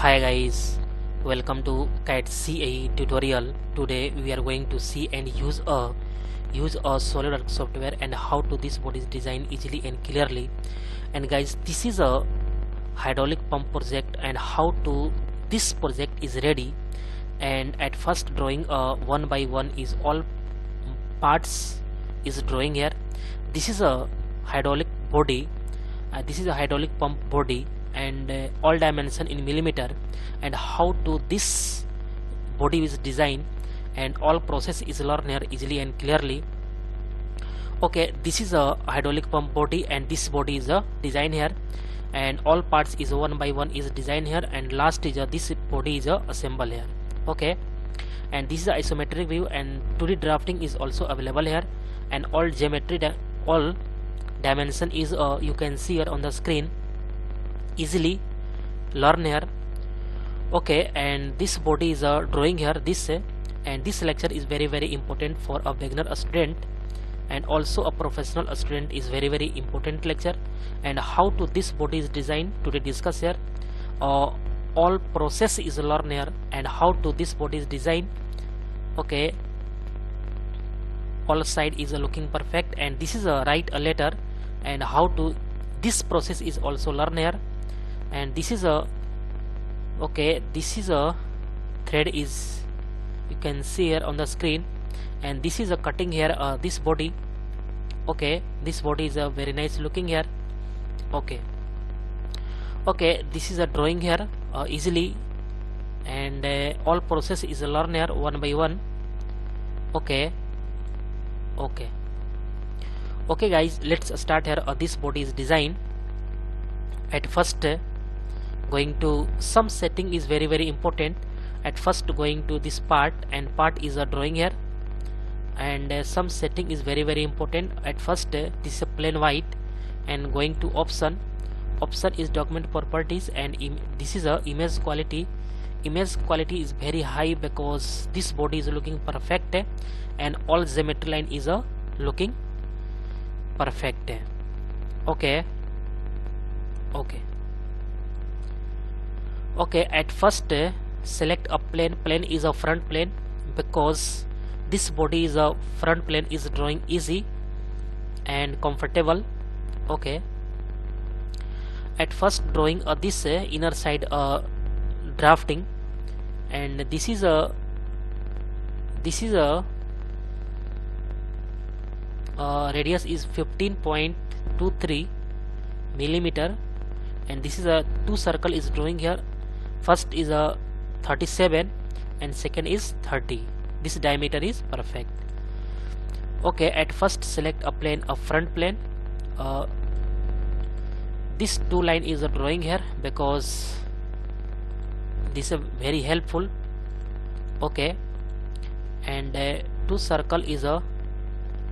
Hi guys, welcome to CAD CAE tutorial. Today we are going to see and use a Solidworks software and how to this body is designed easily and clearly. And guys, this is a hydraulic pump project and how to this project is ready. And at first drawing one by one is all parts is drawing here. This is a hydraulic body. This is a hydraulic pump body and all dimension in millimeter, and how to this body is designed and all process is learned here easily and clearly. Okay, this is a hydraulic pump body and this body is a design here, and all parts is one by one is design here, and last is this body is assemble here. Okay, and this is a isometric view, and 2D drafting is also available here, and all geometry all dimension is you can see here on the screen easily learn here. Okay, and this body is a drawing here and this lecture is very important for a beginner student and also a professional student is very important lecture. And how to this body is designed today discuss here. All process is learn here and how to this body is designed. Okay, all side is looking perfect, and this is a write a letter and how to this process is also learn here. And this is a this is a thread is you can see here on the screen, and this is a cutting here this body. Okay, this body is a very nice looking here. Okay, this is a drawing here easily, and all process is learn here one by one. Okay guys, let's start here. This body is design. At first going to some setting is very important. At first going to this part, and part is a drawing here, and some setting is very important. At first this is a plain white, and going to option is document properties, and this is a image quality. Image quality is very high because this body is looking perfect, and all geometry line is looking perfect. Okay, at first select a plane is a front plane because this body is a front plane is drawing easy and comfortable. Okay, at first drawing this inner side drafting, and this is a radius is 15.23 millimeter, and this is a two circle is drawing here. First is a 37 and second is 30. This diameter is perfect. Okay, at first select a plane, a front plane. This two line is a drawing here because this is very helpful. Okay, and two circle is a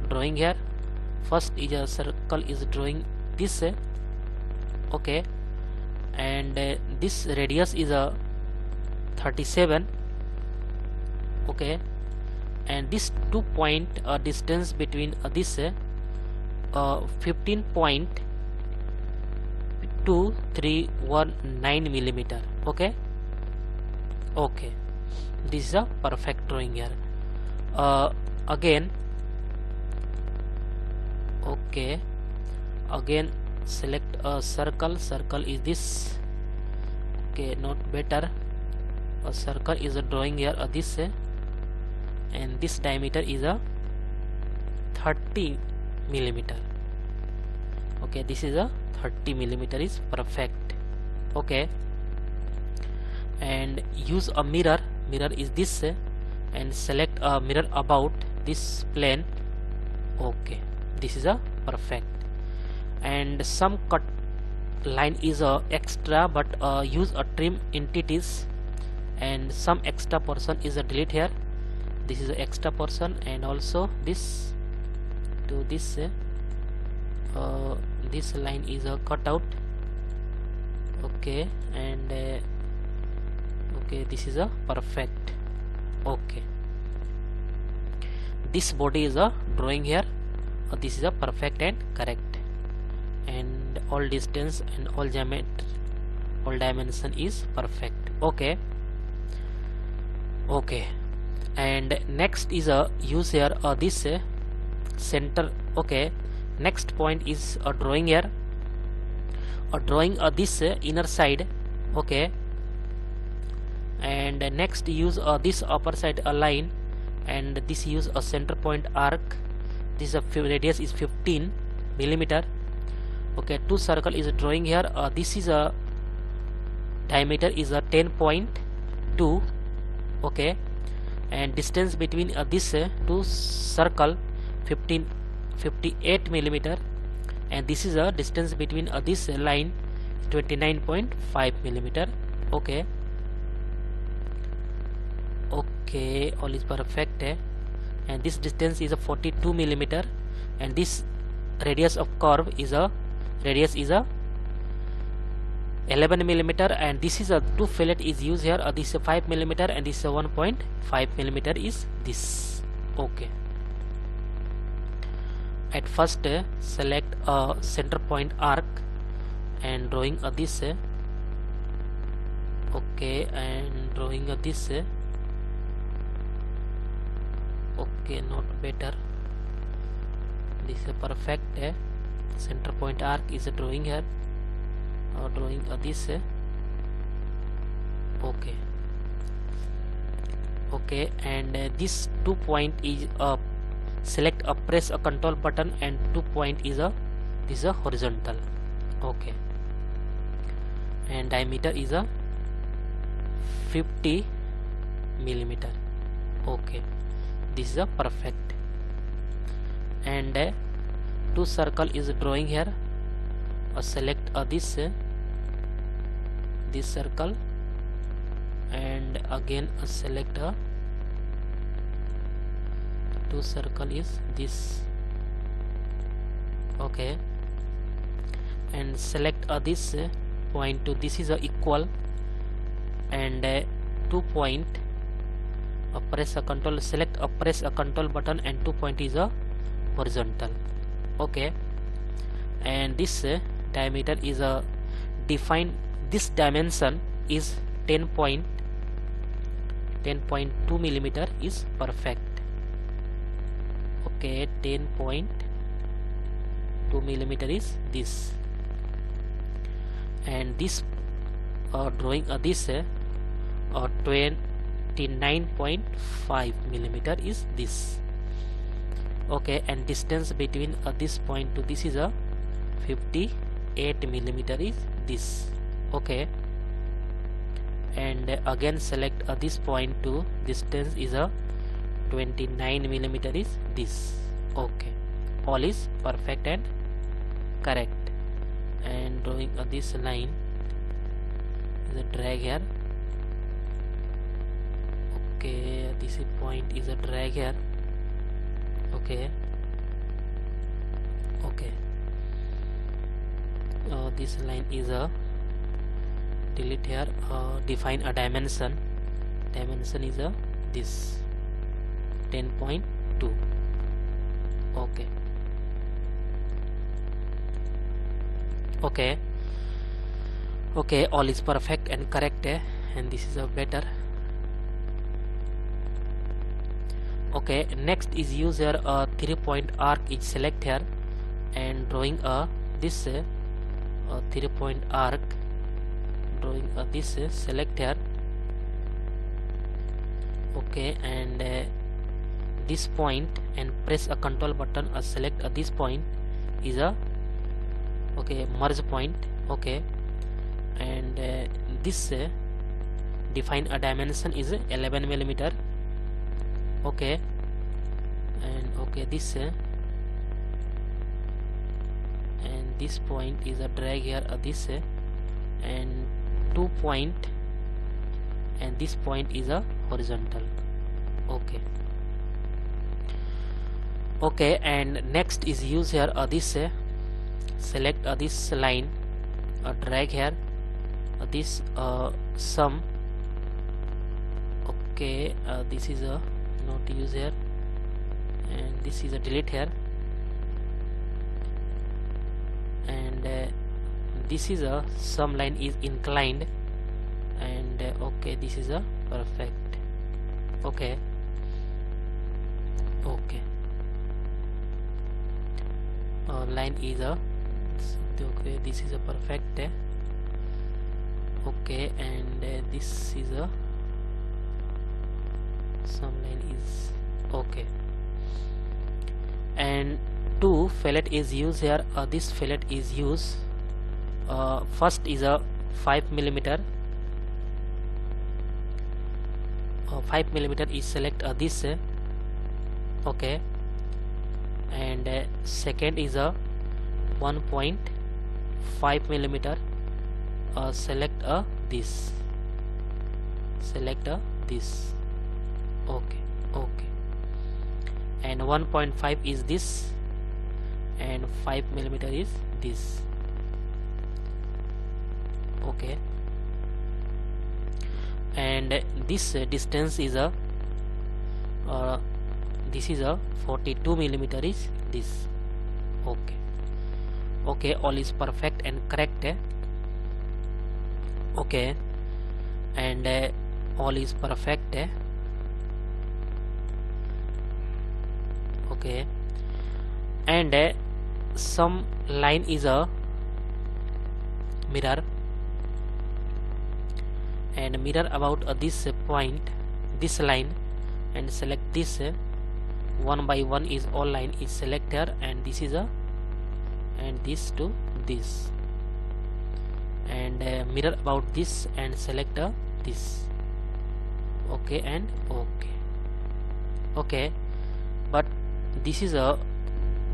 drawing here. First is a circle is drawing this. Okay, and this radius is a 37. Okay, and this 2 point distance between this 15.2319 millimeter. Okay, this is a perfect drawing here. Again select a circle is this. Okay, not better. A circle is a drawing here this and this diameter is a 30 millimeter. Okay, this is a 30 millimeter is perfect. Okay, and use a mirror is this and select a mirror about this plane. Okay, this is a perfect. And some cut line is a extra, but use a trim entities, and some extra portion is a delete here. This is a extra portion, and also this to this this line is a cutout. Okay, and this is a perfect. Okay, this body is a drawing here. This is a perfect and correct, and all distance and all geometry all dimension is perfect. Okay. And next is a use here this center. Okay, next point is a drawing here, drawing this inner side. Okay, and next use this upper side a line, and this use a center point arc. This radius is 15 millimeter. Okay, two circle is drawing here. This is a diameter is a 10.2. okay, and distance between this two circle 58 millimeter, and this is a distance between this line 29.5 millimeter. Okay, all is perfect. And this distance is a 42 millimeter, and this radius of curve is a 11 millimeter, and this is a two fillet is used here. This is 5 millimeter, and this is 1.5 millimeter is this. Okay, at first select a center point arc and drawing this. Okay, and drawing this. Okay, not better. This is perfect. Center point arc is a drawing here, drawing this. Okay, and this 2 point is select a press a control button, and 2 point is this is a horizontal. Okay, and diameter is a 50 millimeter. Okay, this is a perfect. And two circle is drawing here. Select this circle, and again select two circle is this. Okay, and select this point to this is equal, and 2 point press a control, select press a control button, and 2 point is a horizontal. Okay, and this diameter is a define. This dimension is 10.2 millimeter is perfect. Okay, 10.2 millimeter is this, and this drawing this 29.5 millimeter is this. Okay, and distance between this point to this is a 58 millimeter is this. Okay, and again select this point to distance is a 29 millimeter is this. Okay, all is perfect and correct. And drawing this line is a drag here. Okay, this point is a drag here. Okay, this line is a delete here. Define a dimension. Dimension is a this 10.2. Okay, all is perfect and correct. And this is a better. Okay, next is use here a 3 point arc is select here, and drawing this 3 point arc, drawing this select here. Okay, and this point, and press a control button, select this point is a merge point. Okay, and this define a dimension is 11 millimeter. Okay, and this and this point is a drag here this and 2 point, and this point is a horizontal. Okay, and next is use here this select this line, drag here this sum. Okay, this is a not use here, and this is a delete here, and this is a sum line is inclined, and okay, this is a perfect. Okay, okay, line is a okay, this is a perfect. Okay, and this is a some line is okay, and two fillet is used here. This fillet is used. First is a 5 millimeter. 5 millimeter is select this. Okay, and second is a 1.5 millimeter. Select this. Select this. Okay, okay, and 1.5 is this, and 5 millimeter is this. Okay, and this distance is a this is a 42 millimeter is this. Okay, okay, all is perfect and correct. Okay, and all is perfect. Okay, and some line is a mirror, and mirror about this point, this line, and select this. One by one is all line is select here, and this is a, and this to this, and mirror about this and select this. Okay, and okay, okay, but this is a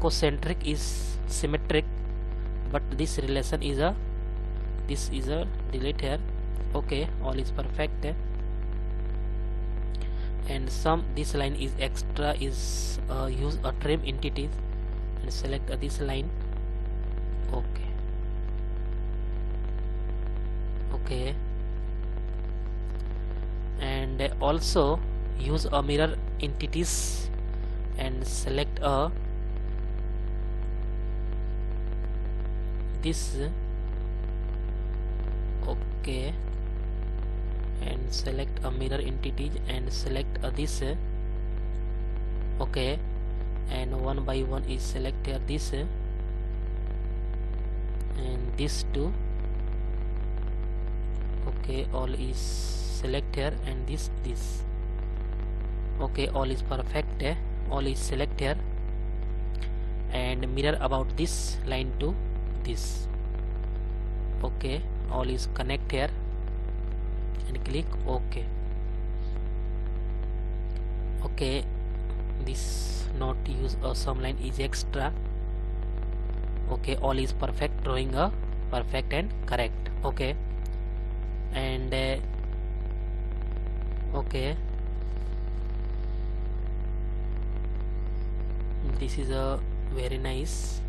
concentric is symmetric, but this relation is a, this is a delete here. Okay, all is perfect. And some this line is extra is use a trim entities and select this line. Okay, okay, and also use a mirror entities and select a this. Okay, and select a mirror entity and select this. Okay, and one by one is select here this, and this too. Okay, all is select here, and this. Okay, all is perfect. All is select here, and mirror about this line to this. Okay, all is connect here and click OK. Okay, this not use some line is extra. Okay, all is perfect, drawing a perfect and correct. Okay, and okay, this is a very nice,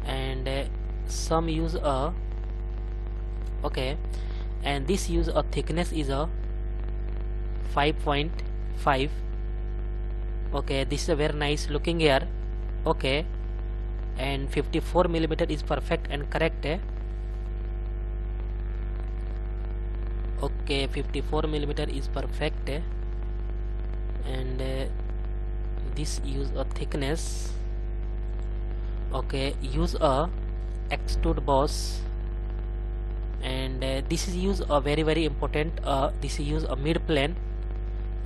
and some use a okay, and this use a thickness is a 5.5. okay, this is a very nice looking here. Okay, and 54 millimeter is perfect and correct. Okay, 54 millimeter is perfect, and this use a thickness. Okay, use a extrude boss, and this is use a very important. This is use a mid plane,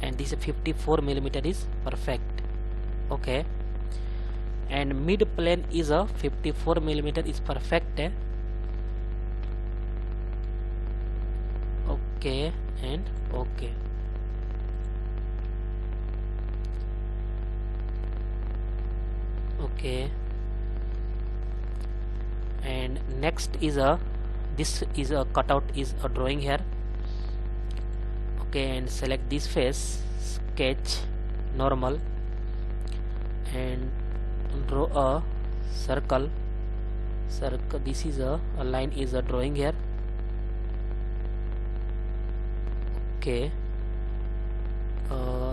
and this 54 millimeter is perfect. Okay, and mid plane is a 54 millimeter is perfect. Okay, and okay. Okay, and next is a, this is a cutout is a drawing here. Okay, and select this face, sketch, normal, and draw a circle. This is a line is a drawing here. Okay,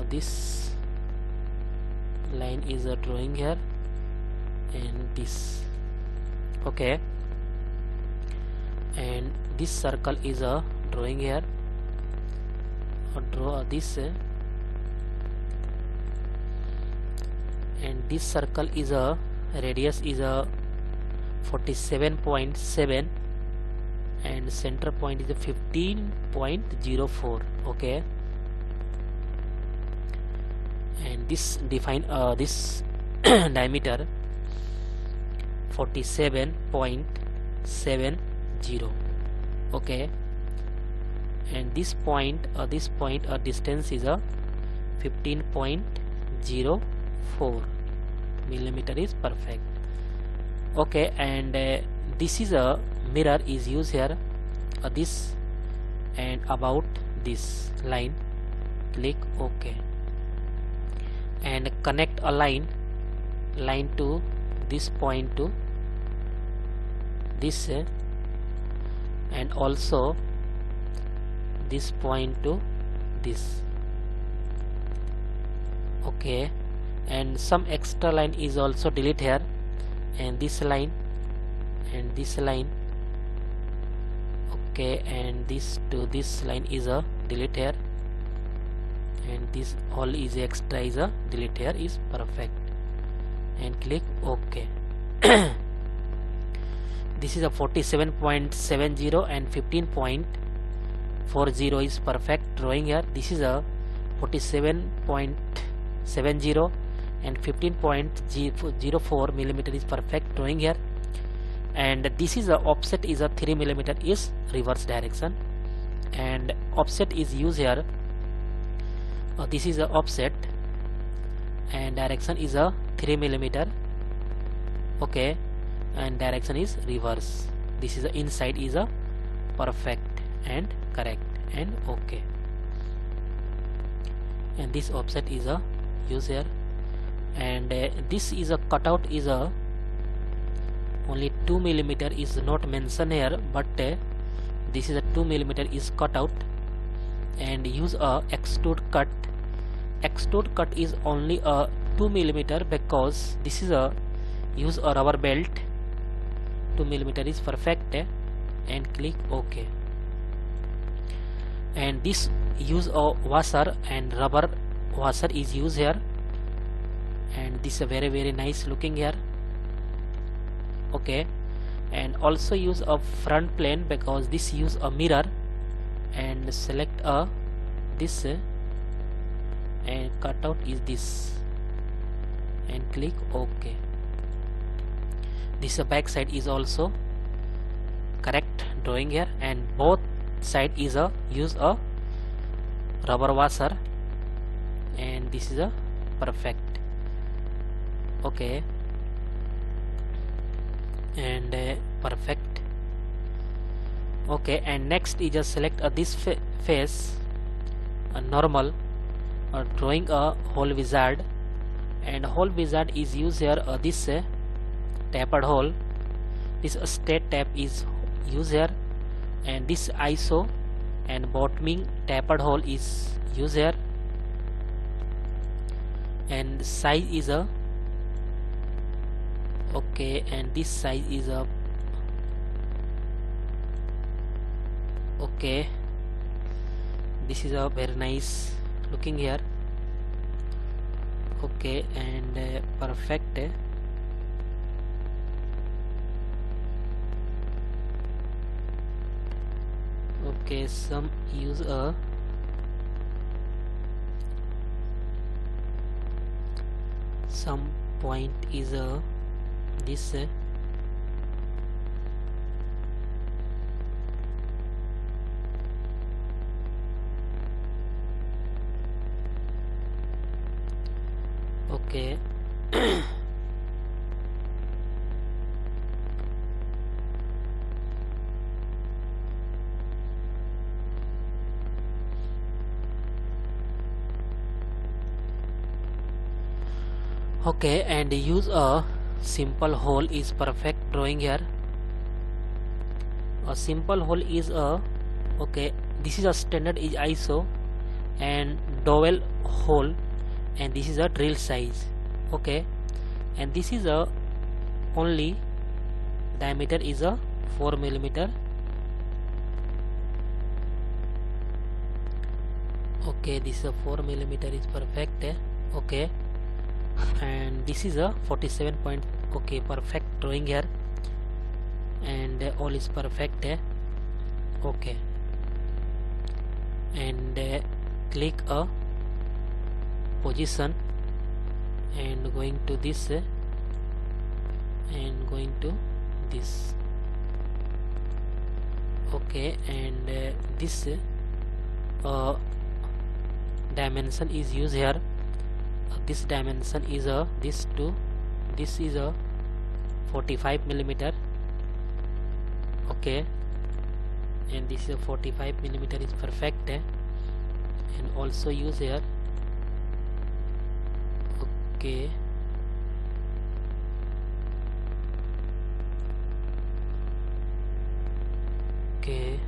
this line is a drawing here, and this. Okay, and this circle is a drawing here, or draw this, and this circle is a radius is a 47.7 and center point is a 15.04. okay, and this define this diameter 47.70. okay, and this point distance is a 15.04 millimeter is perfect. okay, and this is a mirror is used here, this and about this line. Click OK and connect a line to this point to this, and also this point to this. okay, and some extra line is also delete here, and this line and this line. okay, and this to this line is a delete here, and this all is extra is a delete here is perfect, and click OK. This is a 47.70 and 15.40 is perfect drawing here. This is a 47.70 and 15.04 millimeter is perfect drawing here, and this is a offset is a 3 millimeter is reverse direction, and offset is used here. This is a offset and direction is a 3 millimeter. okay, and direction is reverse. This is a inside is a perfect and correct, and okay, and this offset is a use here, and this is a cutout is a only 2 millimeter is not mentioned here, but this is a 2 millimeter is cut out, and use a extrude cut. Extrude cut is only a 2 millimeter because this is a use a rubber belt. 2 millimeter is perfect, and click OK. And this use a washer and rubber washer is used here, and this is a very nice looking here. okay, and also use a front plane because this use a mirror, and select a this and cutout is this, and click OK. This back side is also correct drawing here, and both side is a use a rubber washer, and this is a perfect. okay, and perfect. okay, and next is just select this face, a normal, drawing a hole wizard, and hole wizard is used here. This tapered hole, this straight tap is used here, and this iso and bottoming tapered hole is used here, and size is a okay, and this size is a okay. This is a very nice looking here. okay, and perfect. okay, some use a some point is a this okay. okay, and use a simple hole is perfect drawing here. A simple hole is a okay, this is a standard is iso and dowel hole, and this is a drill size. okay, and this is a only diameter is a 4 millimeter. Okay, this is a 4 millimeter is perfect. Okay, and this is a 47 point. Okay, perfect drawing here, and all is perfect. Okay, and click a position and going to this and going to this. Okay, and this dimension is used here. This dimension is this is a 45 millimeter. Okay, and this is a 45 millimeter is perfect, and also use here. Okay, okay,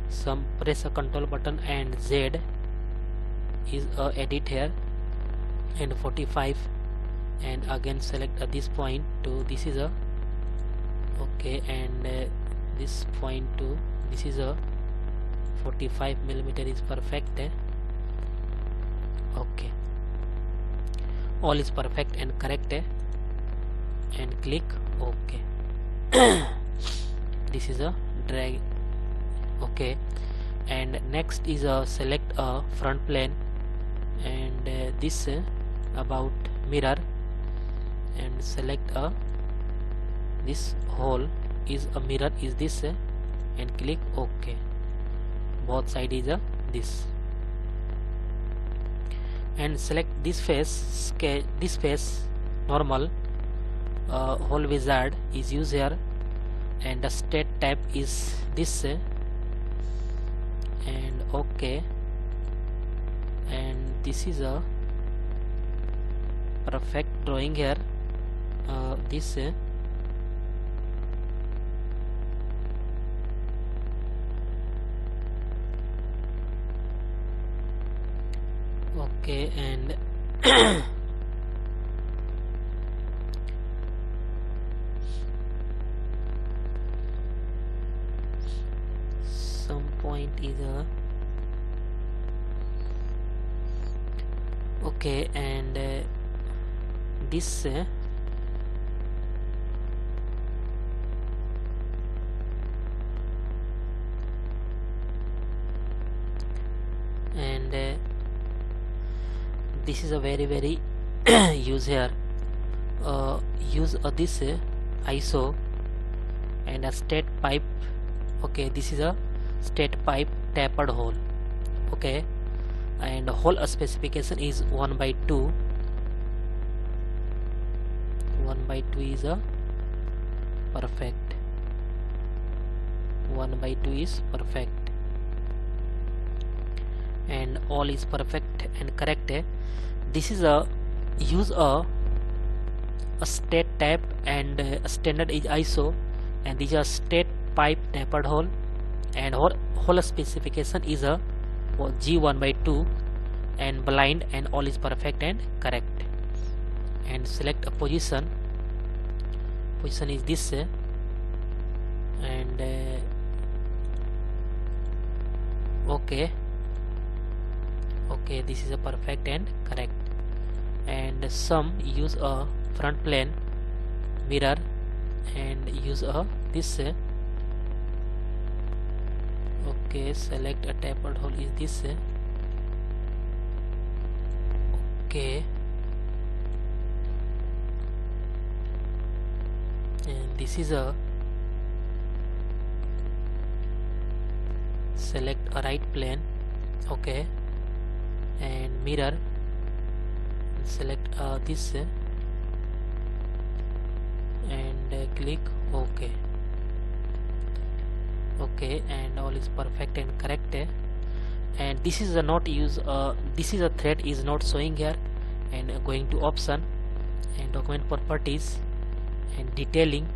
some press a control button and Z is edit here, and 45, and again select this point to this is a okay, and this point to this is a 45 millimeter is perfect. Okay, all is perfect and correct, and click OK. This is a drag. Okay, and next is select a front plane, and this about mirror, and select this hole is a mirror is this, and click OK. Both side is this, and select this face, this face normal. Hole wizard is used here, and the state type is this, and OK, and this is a perfect drawing here. This okay, and some point is okay, and this and this is a very use here. Use this ISO and a state pipe. Okay, this is a state pipe tapered hole. Okay, and hole specification is 1/2. 1/2 is a perfect. 1/2 is perfect, and all is perfect and correct. This is a use a state type, and a standard is ISO, and these are state pipe tapered hole, and hole specification is a G1/2, and blind, and all is perfect and correct. And select a position. Position is this, and okay, okay, this is a perfect and correct. And some use a front plane mirror, and use a this. Okay, select a tapered hole is this. Okay, and this is a select a right plane. Okay, and mirror, select this, and click OK. Okay, and all is perfect and correct. And this is a not use this is a thread is not showing here, and going to option and document properties and detailing,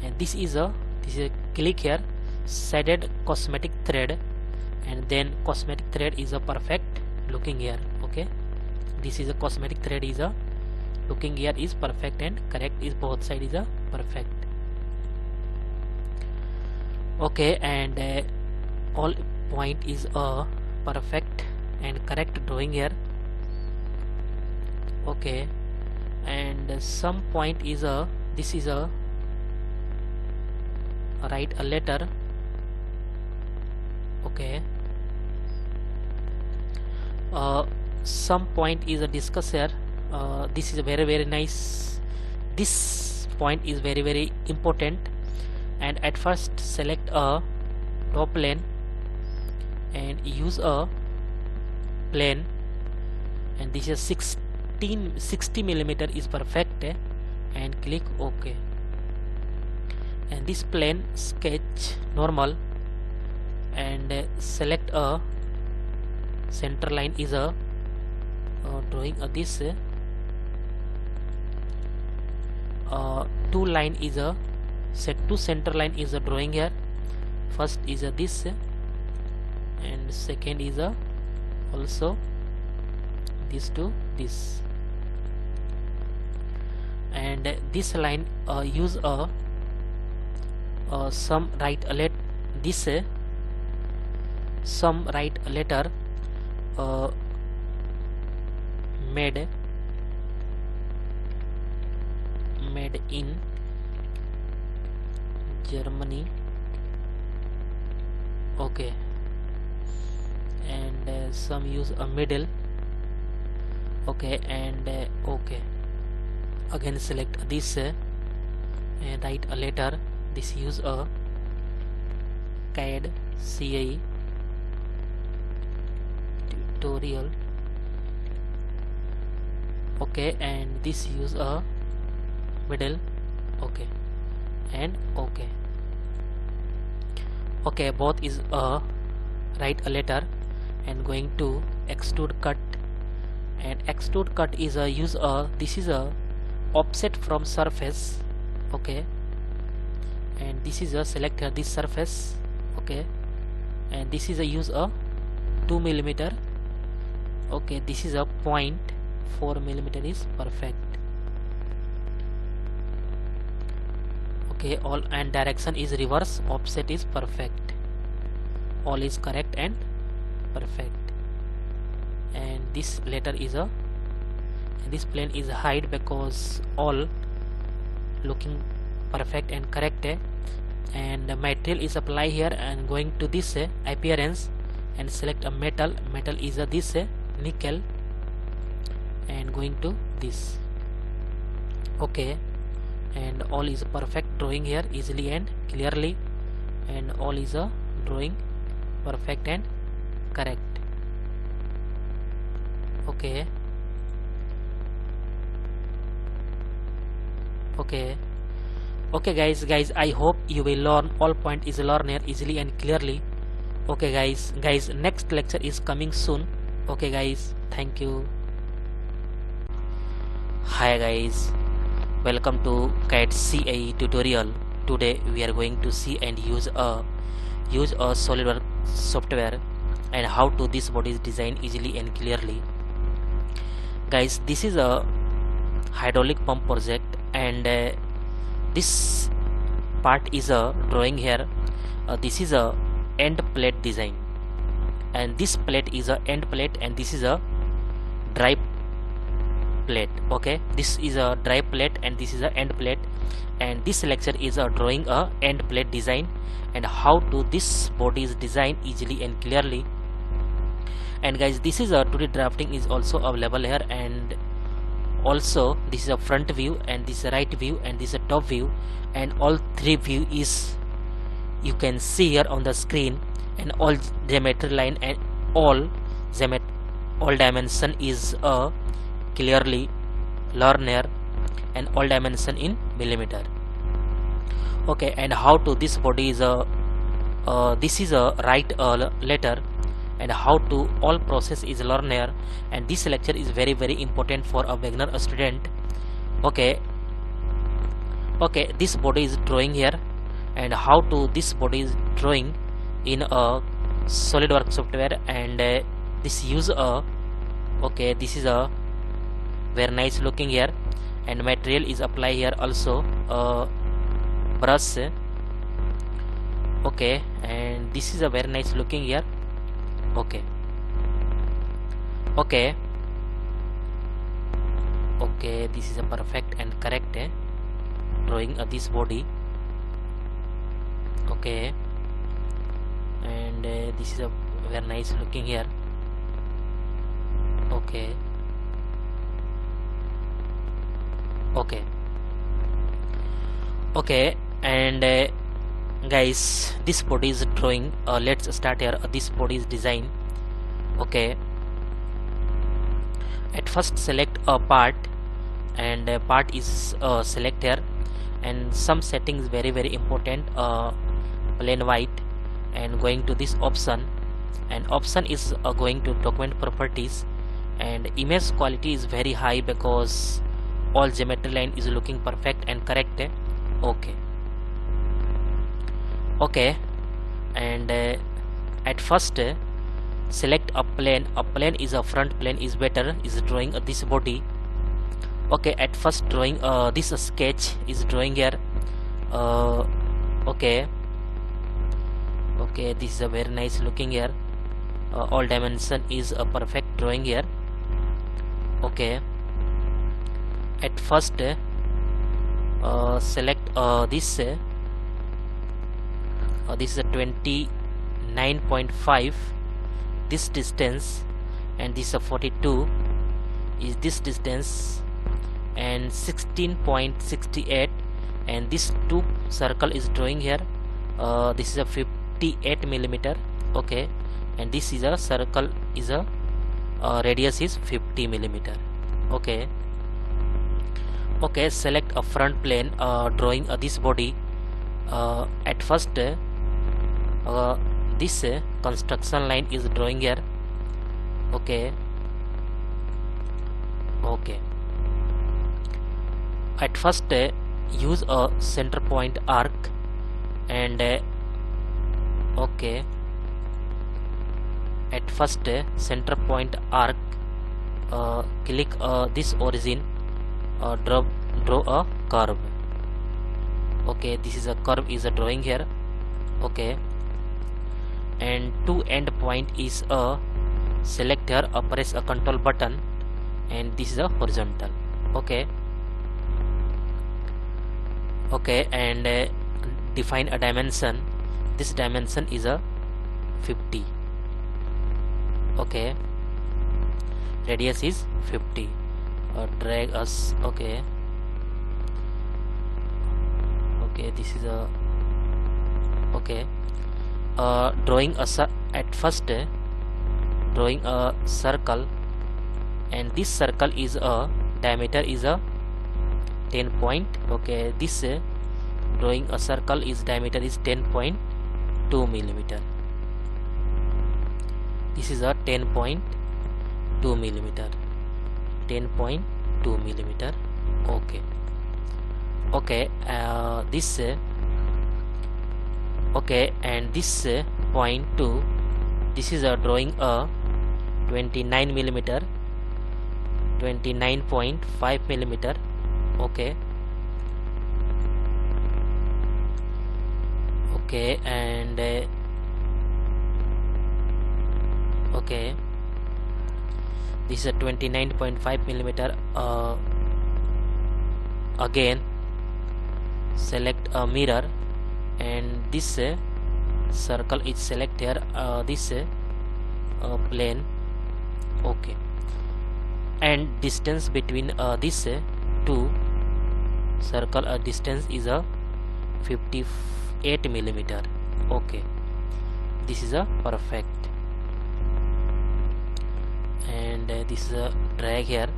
and this is a click here, shaded cosmetic thread, and then cosmetic thread is a perfect looking here. Okay, this is a cosmetic thread is a looking here is perfect and correct, is both side is a perfect. Okay, and all point is a perfect and correct drawing here. Okay, and some point is a, this is a, write a letter. Okay, some point is a discuss here. This is a very nice, this point is very important. And at first select a top plane and use a plane, and this is 60 millimeter is perfect, and click OK. And this plane sketch normal, and select a center line is a drawing this two line is a set to center line is a drawing here. First is a this, and second is a also this to this, and this line use a some write a let this some write a letter made in Germany. Okay, and some use a middle. Okay, and okay, again select this and write a letter. This use a CAD CAE tutorial. Okay, and this use a middle. Okay, and okay. Okay, both is write a letter, and going to extrude cut, and extrude cut is a use a, this is a offset from surface. Okay, and this is a select this surface. Okay, and this is a use a 2 millimeter. Okay, this is a 0.4 millimeter is perfect. Okay, all, and direction is reverse, offset is perfect, all is correct and perfect. And this letter is a, this plane is hide because all looking perfect and correct, and the material is apply here, and going to this appearance and select a metal is a this nickel, and going to this. Okay, and all is perfect drawing here easily and clearly, and all is a drawing perfect and correct. Okay, okay guys, I hope you will learn all point is learn here easily and clearly. Okay guys, next lecture is coming soon. Okay guys, thank you. Hi guys, welcome to CAD CAE tutorial. Today we are going to see and use a Solidworks software, and how to this body is designed easily and clearly. Guys, this is a hydraulic pump project, and this part is a drawing here. This is a end plate design, and this plate is a end plate, and this is a dry plate. Okay, this is a dry plate and this is a end plate, and this lecture is a drawing a end plate design, and how to this body is designed easily and clearly. And guys, this is a 2D drafting is also available here, and also this is a front view, and this is a right view, and this is a top view, and all three view is you can see here on the screen, and all geometry line and all dimension is clearly learn here, and all dimension in millimeter. Okay, and how to this body is a this is a write a letter, and how to all process is learn here, and this lecture is very important for a beginner student. Okay, this body is drawing here, and how to this body is drawing in a Solidworks software, and this use a, okay, this is a very nice looking here, and material is apply here also brush. Okay, and this is a very nice looking here. Okay, Okay, okay, this is a perfect and correct drawing of this body. Okay, and this is a very nice looking here. Okay, okay, okay, and guys, this body is drawing. Let's start here. This body is design. Okay, at first select a part, and part is select here, and some settings very important. Plain white, and going to this option, and option is going to document properties, and image quality is very high because all geometry line is looking perfect and correct. Okay, okay, and at first select a plane. A plane is a front plane is better, is drawing this body. Okay, at first drawing this sketch is drawing here. Okay, okay, this is a very nice looking here. All dimension is a perfect drawing here. Okay, at first select this this is a 29.5 this distance, and this is a 42 is this distance, and 16.68, and this two circle is drawing here. This is a 58 millimeter. Okay, and this is a circle is a radius is 50 millimeter. Okay, okay, select a front plane drawing this body. At first this construction line is drawing here. Okay, okay, at first use a center point arc, and okay, at first center point arc, click this origin, draw a curve. Okay, this is a curve is a drawing here. Okay, and to end point is a select here, press a control button, and this is a horizontal. Okay, okay, and define a dimension. This dimension is a 50. Okay, radius is 50. Drag us. Okay, okay, this is a okay, drawing a at first drawing a circle, and this circle is a diameter is a 10 point. Okay, this drawing a circle is diameter is 10.2 millimeter. This is a 10.2 millimeter. 10.2 millimeter. Okay, okay, this okay, and this point 2, this is a drawing a 29 millimeter, 29.5 millimeter. Okay, okay, and okay, this is a 29.5 millimeter. Again select a mirror, and this circle is select here, this plane. Okay, and distance between this two circle distance is a 58 millimeter. Okay, this is a perfect, and this is a drag here.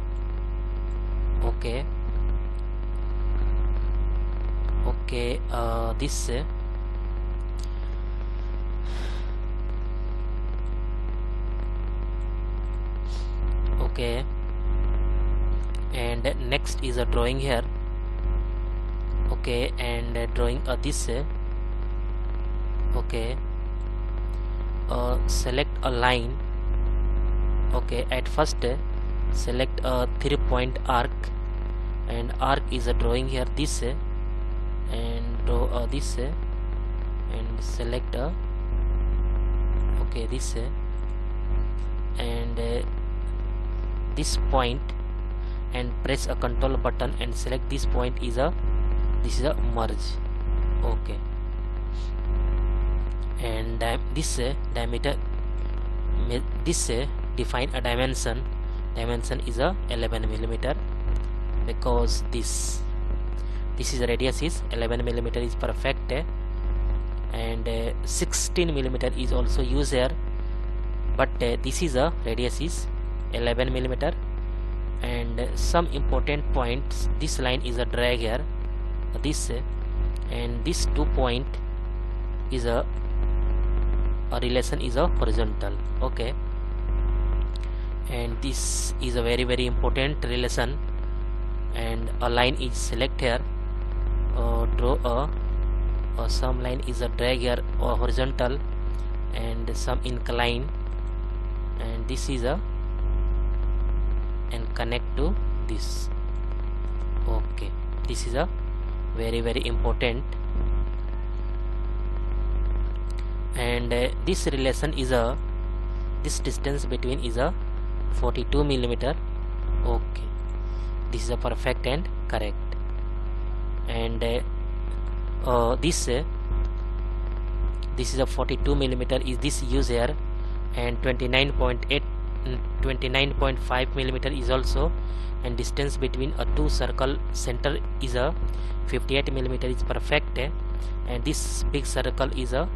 Okay, okay, this okay, and next is a drawing here. Okay, and drawing this okay, select a line. Okay, at first select a 3-point arc, and arc is a drawing here this and draw this and select okay this and this point and press a control button and select this point. This is a merge. Okay, and this diameter, this define a dimension. Dimension is a 11 millimeter, because this is radius is 11 millimeter is perfect, and 16 millimeter is also used here, but this is a radius is 11 millimeter. And some important points, this line is a drag here, this and this 2 point is a relation is a horizontal. Okay, and this is a very very important relation, and a line is select here, draw a some line is a drag here or horizontal, and some incline, and this is a and connect to this. Okay, this is a very very important, and this relation is a this distance between is a 42 millimeter. Okay, this is a perfect and correct, and this is a 42 millimeter is this use here, and 29.5 millimeter is also, and distance between a two circle center is a 58 millimeter is perfect, and this big circle is a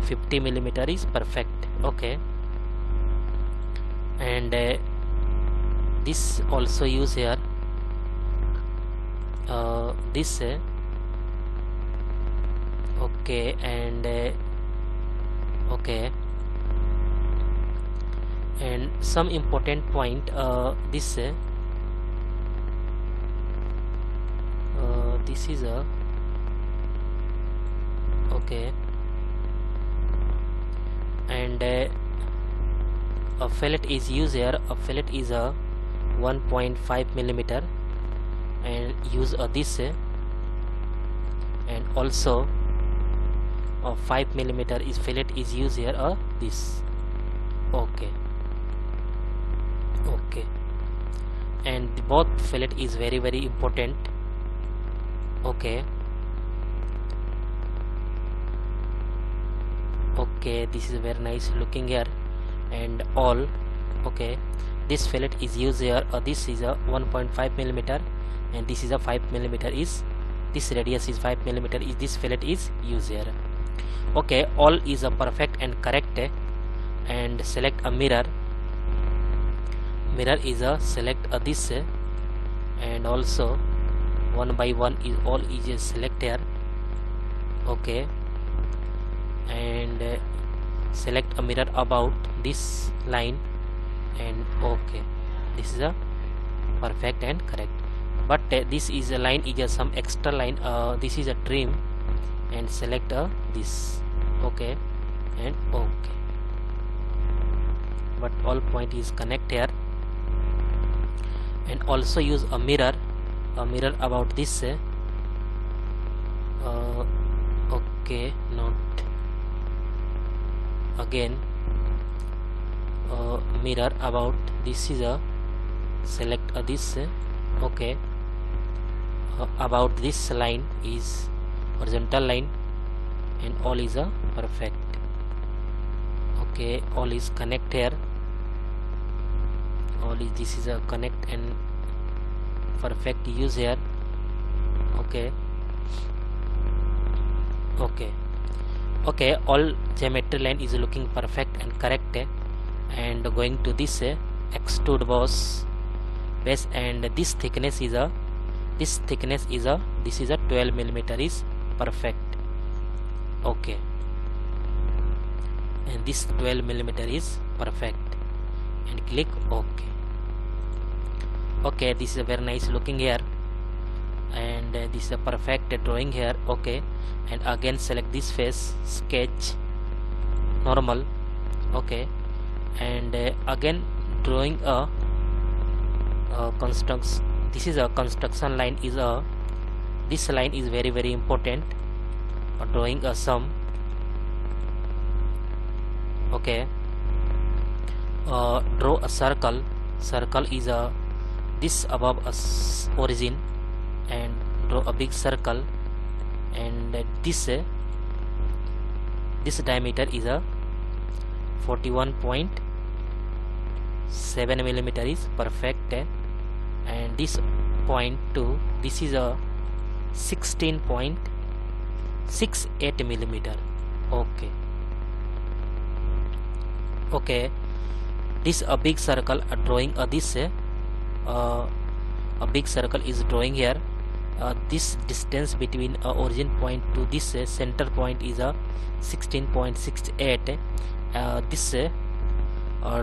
50 millimeter is perfect. Okay, and this also use here, this okay, and okay, and some important point, this this is a okay, and a fillet is used here. A fillet is a 1.5 millimeter, and use this, and also a 5 millimeter is fillet is used here, this. Okay, okay, and both fillet is very very important. Okay, okay, this is very nice looking here, and all. Okay, this fillet is used here, this is a 1.5 millimeter, and this is a 5 millimeter is this radius is 5 millimeter is this fillet is used here. Okay, all is a perfect and correct, and select a mirror. Mirror is a select this, and also one by one is all is a select here. Okay, and select a mirror about this line, and okay, this is a perfect and correct, but this is a line is some extra line, this is a trim, and select this. Okay, and okay, but all point is connect here, and also use a mirror about this, okay, not again, mirror about this is a select this. Okay, about this line is horizontal line, and all is a perfect. Okay, all is connect here, all is this is a connect and perfect use here. Okay, okay, okay, all geometry line is looking perfect and correct, and going to this extrude boss base, and this thickness is a this is a 12 millimeter is perfect. Okay, and this 12 millimeter is perfect, and click OK. Okay, this is a very nice looking here, and this is a perfect drawing here. Okay, and again select this face, sketch, normal. Okay, and again drawing a construction. This is a construction line is a this line is very very important, drawing a sum. Okay, draw a circle circle is a this above origin, and draw a big circle, and this diameter is a 41.7 millimeter is perfect, and this point to this is a 16.68 millimeter. Okay, this a big circle drawing this a big circle is drawing here. This distance between origin point to this center point is a 16.68. This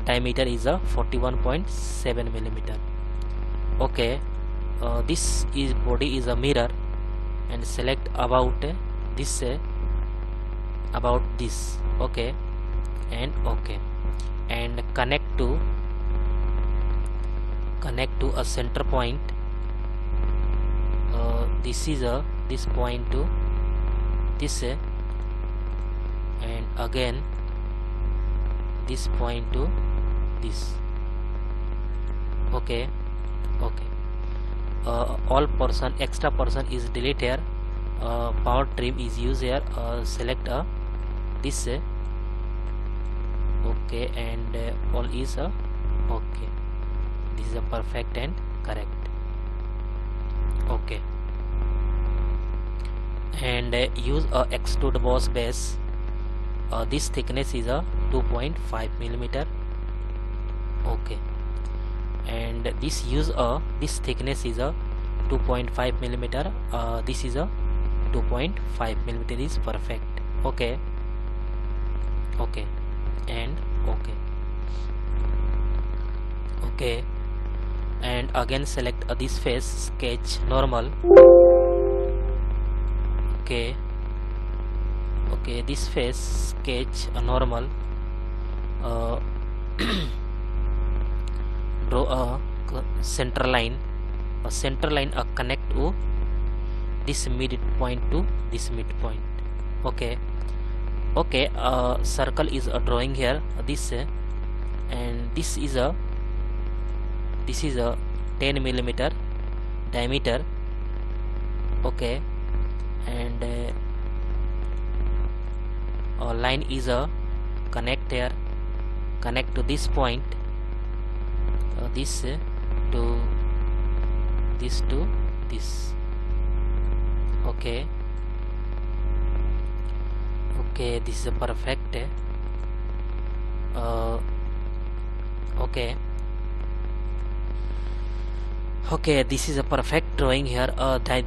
diameter is a 41.7 millimeter. Okay, this is body is a mirror, and select about this okay, and connect to a center point. This is this point to this and again this point to this. Okay, all portion, extra portion is delete here. Power trim is used here. Select this okay, and all is okay. This is a perfect and correct. Okay, and use a extrude boss base. This thickness is a 2.5 millimeter. Okay, and this use this thickness is a 2.5 millimeter. This is a 2.5 millimeter is perfect. Okay, and okay, and again select this face, sketch normal. Okay, this face, sketch normal. Draw a center line. Connect to this midpoint to this midpoint. Okay, circle is a drawing here. This and this is a 10 millimeter diameter. Okay, and line is a connect here, connect to this point. This to this. Okay, this is a perfect. Okay, this is a perfect drawing here.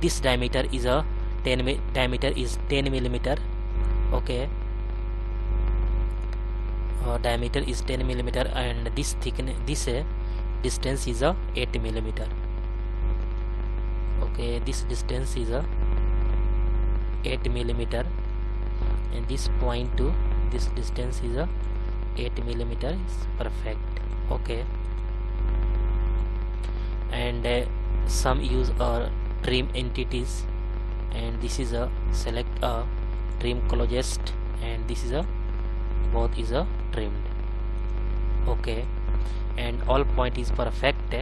This diameter is a 10 millimeter. Okay, diameter is 10 millimeter, and this thickness, this distance is a 8 millimeter. Okay, this distance is a 8 millimeter, and this point to this distance is a 8 millimeter is perfect. Okay, and some use trim entities, and this is a select a trim closest, and this is a both is a trimmed. Okay, and all point is perfect,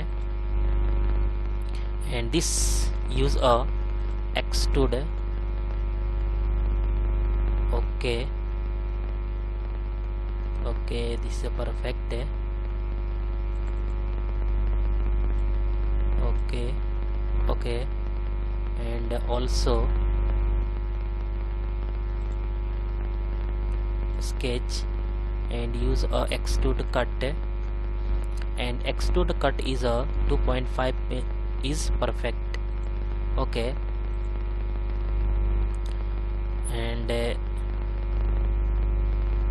and this use a extrude. Okay, this is a perfect. Okay, and also sketch and use a extrude cut, and extrude cut is a 2.5 is perfect. Okay, and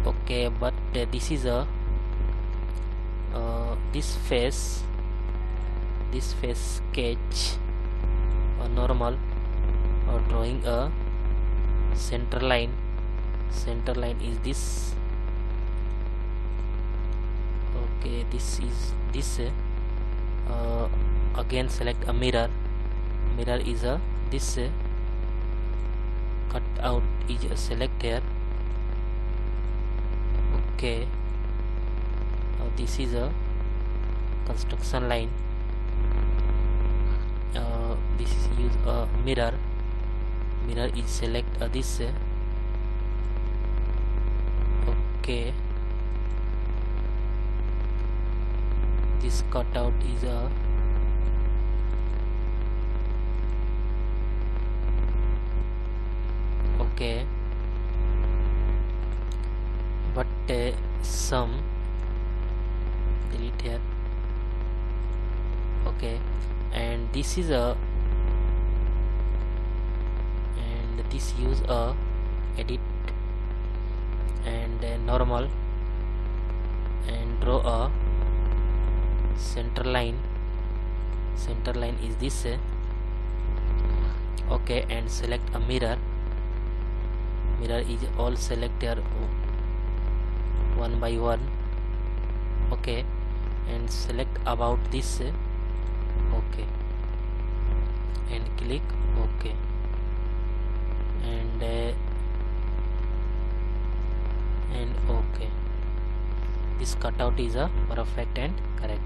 okay, but this is a this face sketch normal, or drawing a center line is this. Okay, this is this. Again select a mirror is a this cut out is a select here. Okay, this is a construction line. This is use a mirror is select this. Okay, this cutout is a okay, but some delete here. Okay, and this is a, and this use a edit and normal, and draw a center line is this. Okay, and select a mirror is all select here one by one. Okay, and select about this. Okay, and click OK, and OK. This cutout is a perfect and correct.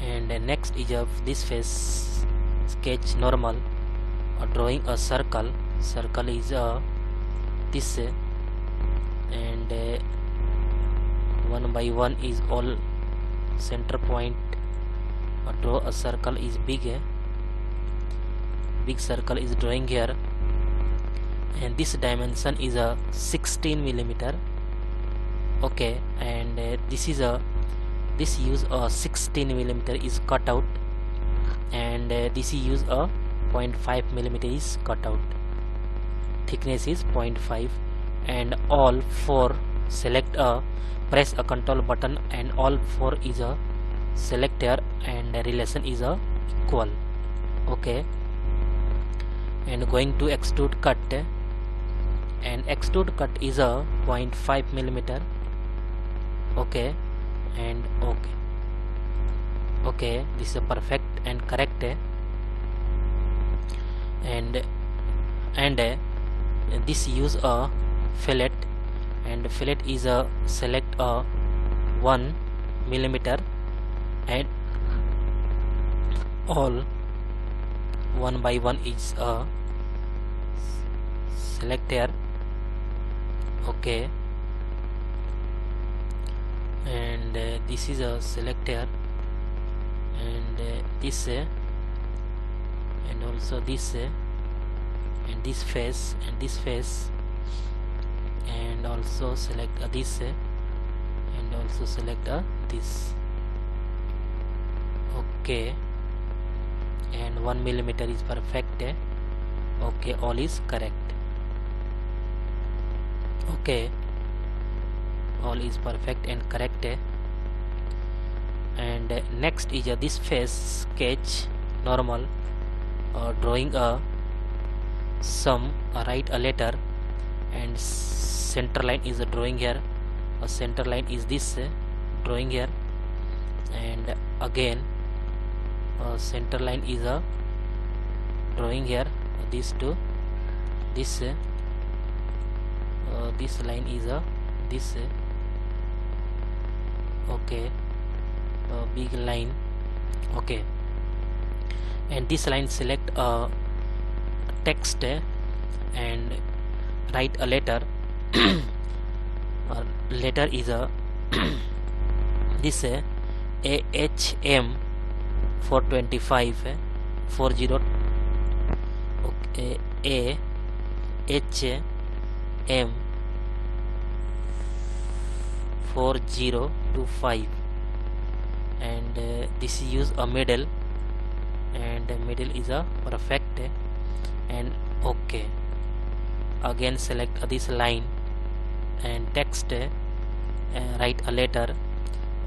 And next is of this face sketch normal, drawing a circle is this, and one by one is all center point. Draw a circle is big circle is drawing here, and this dimension is a 16 millimeter. Okay, and this is a, this use a 16 millimeter is cut out, and this use a 0.5 millimeter is cut out. Thickness is 0.5, and all four select a, press a control button, and all four is a select here, and relation is a equal. Okay, and going to extrude cut, and extrude cut is a 0.5 millimeter. Okay, and okay, this is a perfect and correct. And this use a fillet, and fillet is a select a 1 millimeter, and all one by one is a select here. Okay, and this is a select here, and this and also this, and this face and this face, and also select this, and also select this. Okay, and 1 millimeter is perfect. Okay, all is correct. Okay, all is perfect and correct. And next is this face sketch normal, drawing a sum, write a letter, and center line is a drawing here. A center line is this drawing here, and again center line is a drawing here. This to this, this line is a this. Okay, big line. Okay, and this line select a text and write a letter. Letter is a this AHM 425 40. Okay, AHM 4025, and this use a middle, and middle is a perfect. And okay, again select this line and text, write a letter.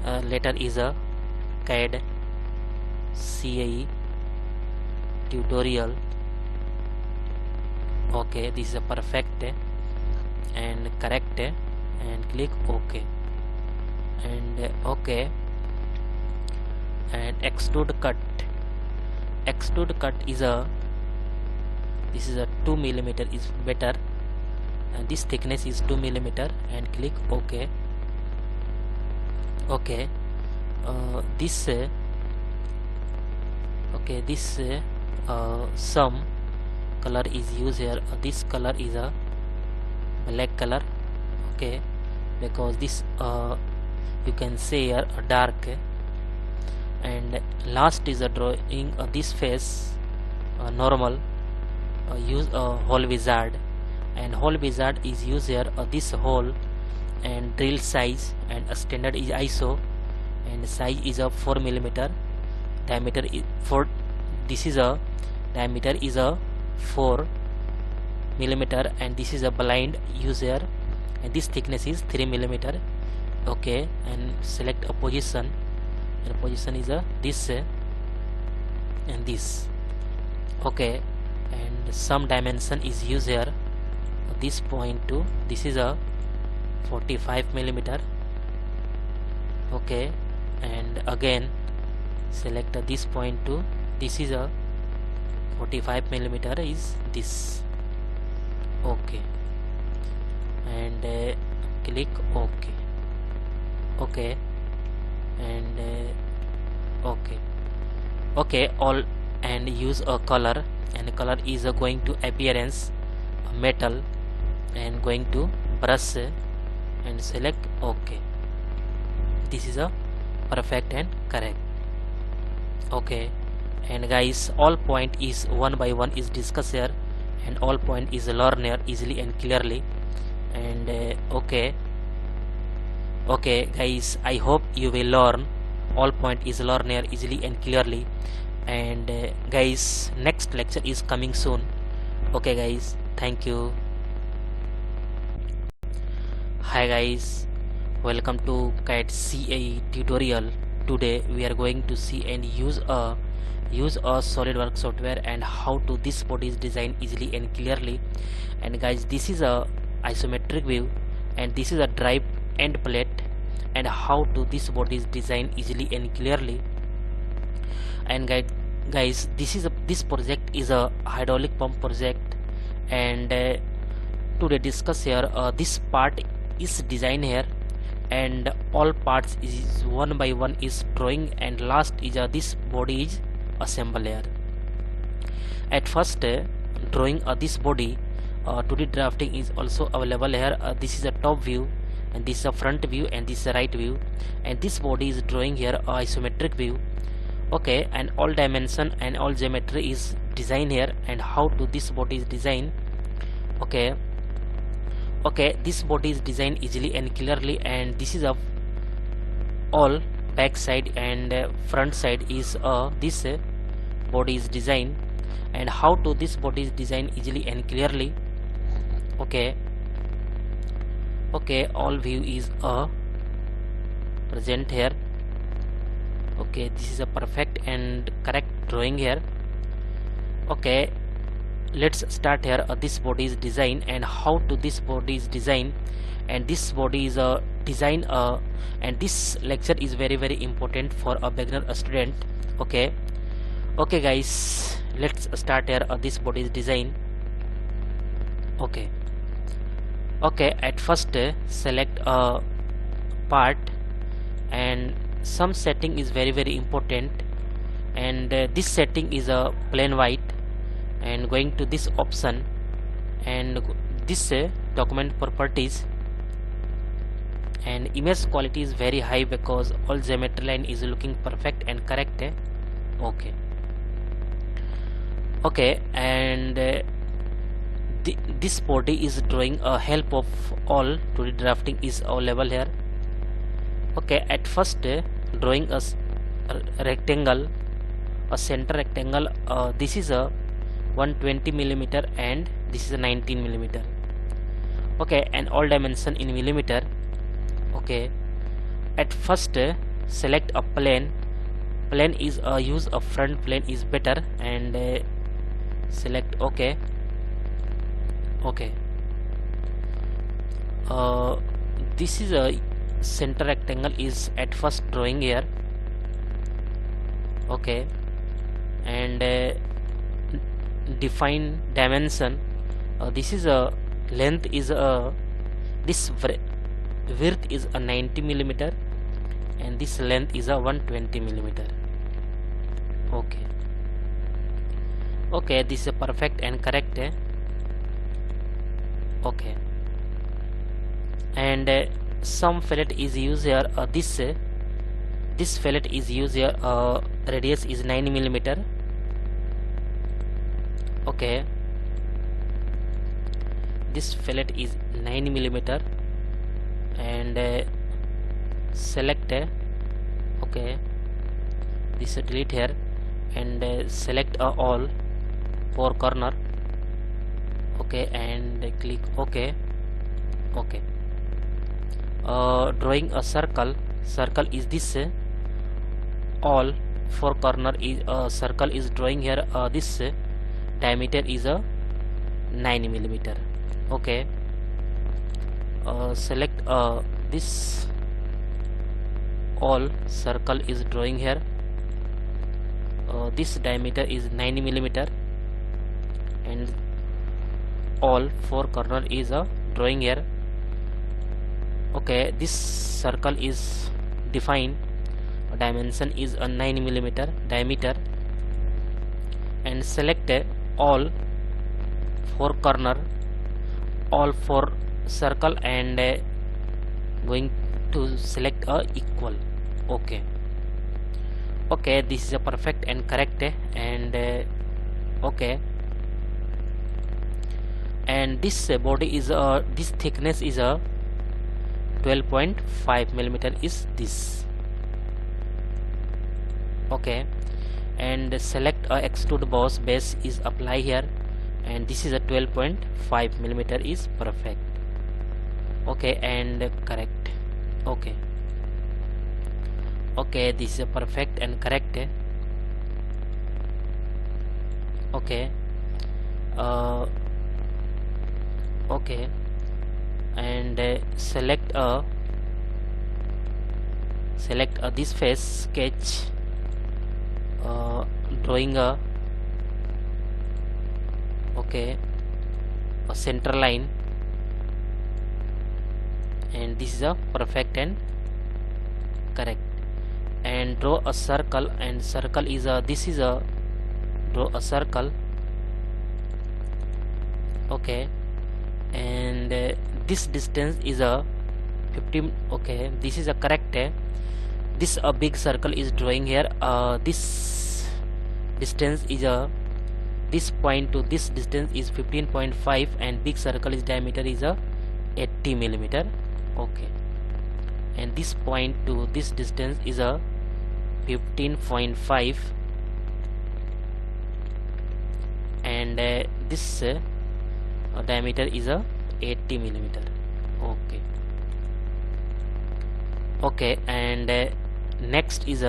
Letter is a CAD CAE tutorial. Okay, this is a perfect and correct, and click OK, and OK, and extrude cut. Extrude cut is a, this is a 2 millimeter is better. and this thickness is 2 millimeter, and click OK. Okay, this some color is used here. This color is a black color, okay, because this you can say here a dark. And last is a drawing this face normal. Use a hole wizard, and hole wizard is used here this hole, and drill size, and a standard is ISO, and size is a 4 millimeter, diameter is 4. This is a diameter is a 4 millimeter, and this is a blind use here, and this thickness is 3 millimeter. Okay, and select a position, and position is a this and this. Okay, and some dimension is used here. This point to this is a 45 millimeter. Okay, and again select this point to this is a 45 millimeter is this. Okay, and click OK. Okay, and okay, all, and use a color, and color is going to appearance metal, and going to brush, and select OK. This is a perfect and correct. Okay, and guys, all point is one by one is discussed here, and all point is learned here easily and clearly. And okay guys, I hope you will learn all point is learned here easily and clearly. And guys, next lecture is coming soon. Okay guys, thank you. Hi guys, welcome to CAD CAE tutorial. Today we are going to see and use a Solidworks software, and how to this body is designed easily and clearly. And guys, this is a isometric view, and this is a drive end plate, and how to this body is designed easily and clearly. And guys, this project is a hydraulic pump project, and today discuss here this part is designed here, and all parts is one by one is drawing, and last is this body is assemble here. At first drawing this body, 2D drafting is also available here. This is a top view, and this is a front view, and this is a right view, and this body is drawing here isometric view. Okay, and all dimension and all geometry is designed here, and how to this body is designed. Okay, this body is designed easily and clearly, and this is a all back side, and front side is this body is designed, and how to this body is designed easily and clearly. Okay, all view is present here. Okay, this is a perfect and correct drawing here. Okay, let's start here. This body is designed, and how to this body is designed, and this body is a design, and this lecture is very important for a beginner student. Okay guys, let's start here. This body is design. Okay, at first select a part, and some setting is very important, and this setting is a plain white, and going to this option, and this document properties, and image quality is very high because all geometry line is looking perfect and correct. Okay, and this body is drawing a help of all 2D drafting is available here. Okay, at first drawing a rectangle, a center rectangle. This is a 120 millimeter, and this is a 19 millimeter. Okay, and all dimension in millimeter. Okay, at first select a plane. Plane is use a front plane is better, and select OK. This is a center rectangle is at first drawing here. Okay, and define dimension. This is a length is this width is a 90 millimeter, and this length is a 120 millimeter. Okay, this is perfect and correct. Okay, and some fillet is used here. This fillet is used here. Radius is 9 millimeter. Okay, this fillet is 9 millimeter, and select. Okay, this delete here, and select all 4 corner. Okay, and click OK. Drawing a circle is this. All 4 corner is circle is drawing here. This diameter is a 9 millimeter. Okay, select this all circle is drawing here. This diameter is 9 millimeter, and all 4 corner is drawing here. Okay, this circle is defined. Dimension is a 9 millimeter diameter, and select all 4 corner, all 4 circle, and going to select a equal. Okay, this is a perfect and correct. And okay, and this body is this thickness is a 12.5 millimeter is this. Okay, and select a extrude boss base is apply here, and this is a 12.5 millimeter is perfect. Okay, and correct. Okay, this is a perfect and correct. Okay, okay, and select this face sketch, drawing a center line, and this is a perfect and correct. And draw a circle, and circle is this is a draw a circle. Okay, and this distance is a 15. Okay, this is a correct. This a big circle is drawing here. This distance is this point to this distance is 15.5, and big circle is diameter is 80 millimeter. Okay, and this point to this distance is 15.5, and this diameter is 80 millimeter. Okay, and next is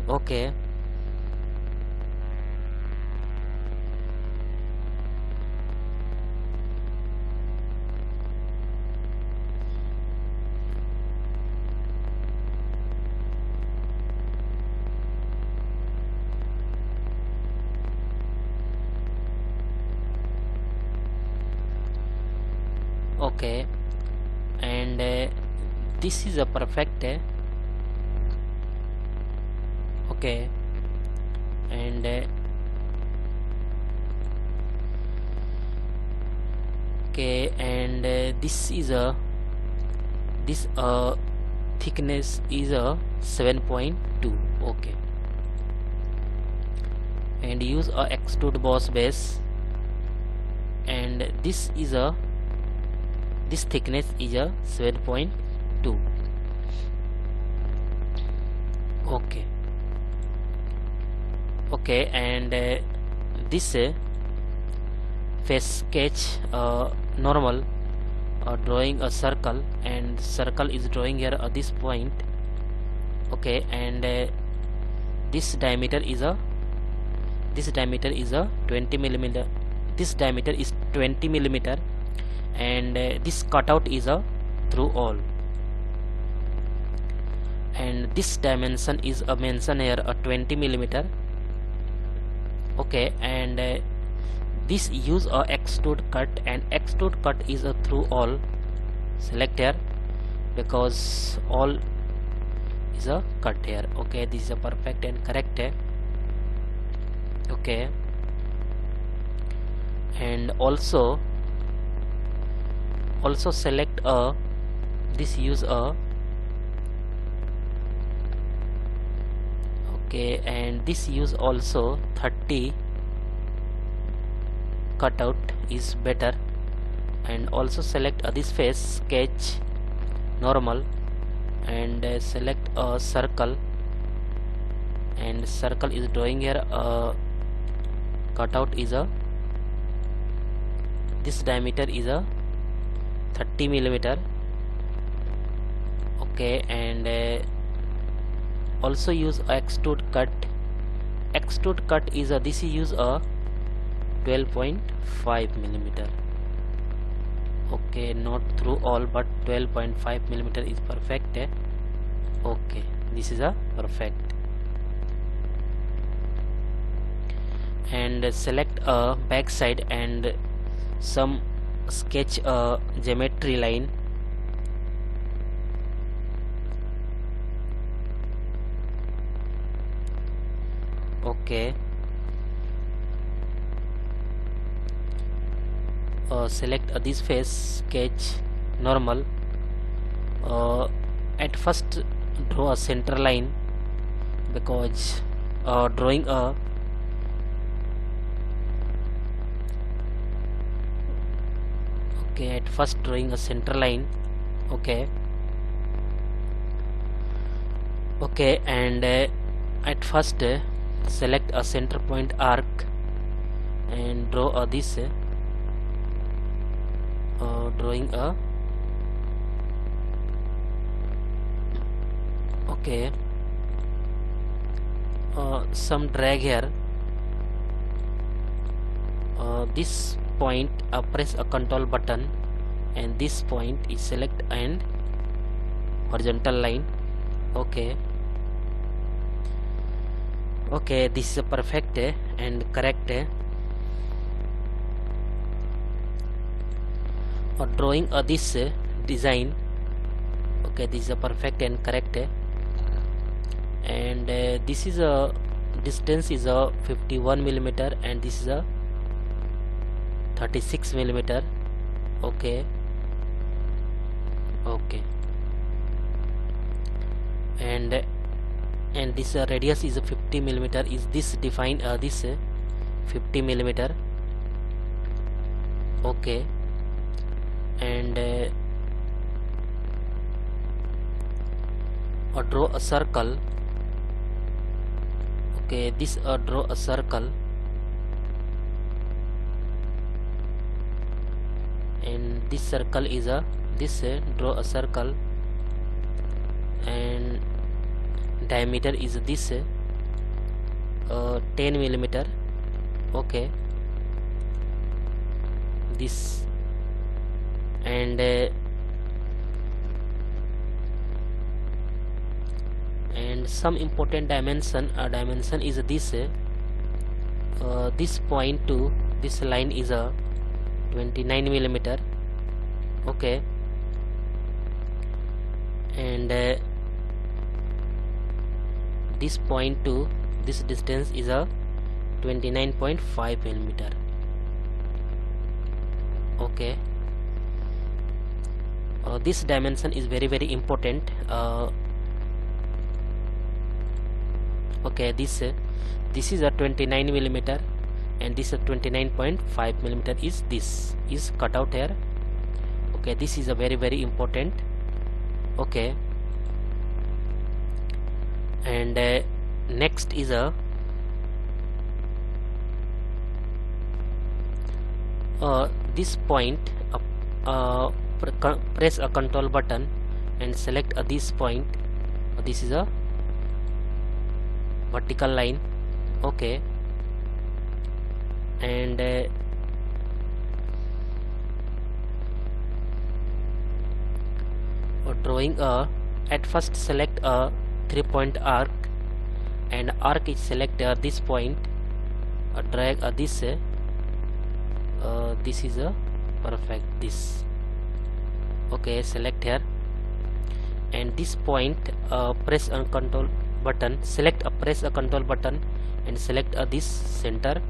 okay, okay, and this is a perfect. Okay, and okay, and this is this thickness is 7.2. Okay, and use a extrude boss base, and this is this thickness is 7.2. Okay, and this face sketch normal, drawing a circle, and circle is drawing here at this point. Okay, and this diameter is 20 millimeter. This diameter is 20 millimeter, and this cutout is through all, and this dimension is mentioned here 20 millimeter. Okay, and this use a extrude cut, and extrude cut is a through all. Select here because all is a cut here. Okay, this is a perfect and correct. Okay, and also select a this use a. Okay, and this use also 30 cutout is better, and also select this face sketch normal, and select a circle, and circle is drawing here. Cutout is a this diameter is a 30 millimeter. Okay, and also use extrude cut. Extrude cut is a this use a 12.5 millimeter. Okay, not through all but 12.5 millimeter is perfect. Okay, this is a perfect. And select a back side and some sketch a geometry line. Okay, select this face sketch normal. At first draw a center line because drawing a at first drawing a center line. Okay, and at first select a center point arc and draw this drawing a. Okay, some drag here. This point press a control button, and this point is select and horizontal line. Okay, this is a perfect and correct. Drawing this design. Okay, this is a perfect and correct. And this is a distance is a 51 millimeter, and this is a 36 millimeter. Okay, and this radius is a 50 millimeter. Is this define this 50 millimeter? Okay, and draw a circle. Okay, this draw a circle, and this circle is a this draw a circle, and diameter is this 10 millimeter. Okay, this, and some important dimension is this this point to this line is a 29 millimeter. Okay, and this point to this distance is a 29.5 millimeter. Okay, this dimension is very important. Okay, this is a 29 millimeter, and this is 29.5 millimeter is this is cut out here. Okay, this is a very important. Okay, and next is a this point. Press a control button and select this point. This is a vertical line. Okay, and drawing at first select a 3-point arc, and arc is select this point. Drag this this is a perfect this. Okay, select here, and this point press a control button, press a control button and select this center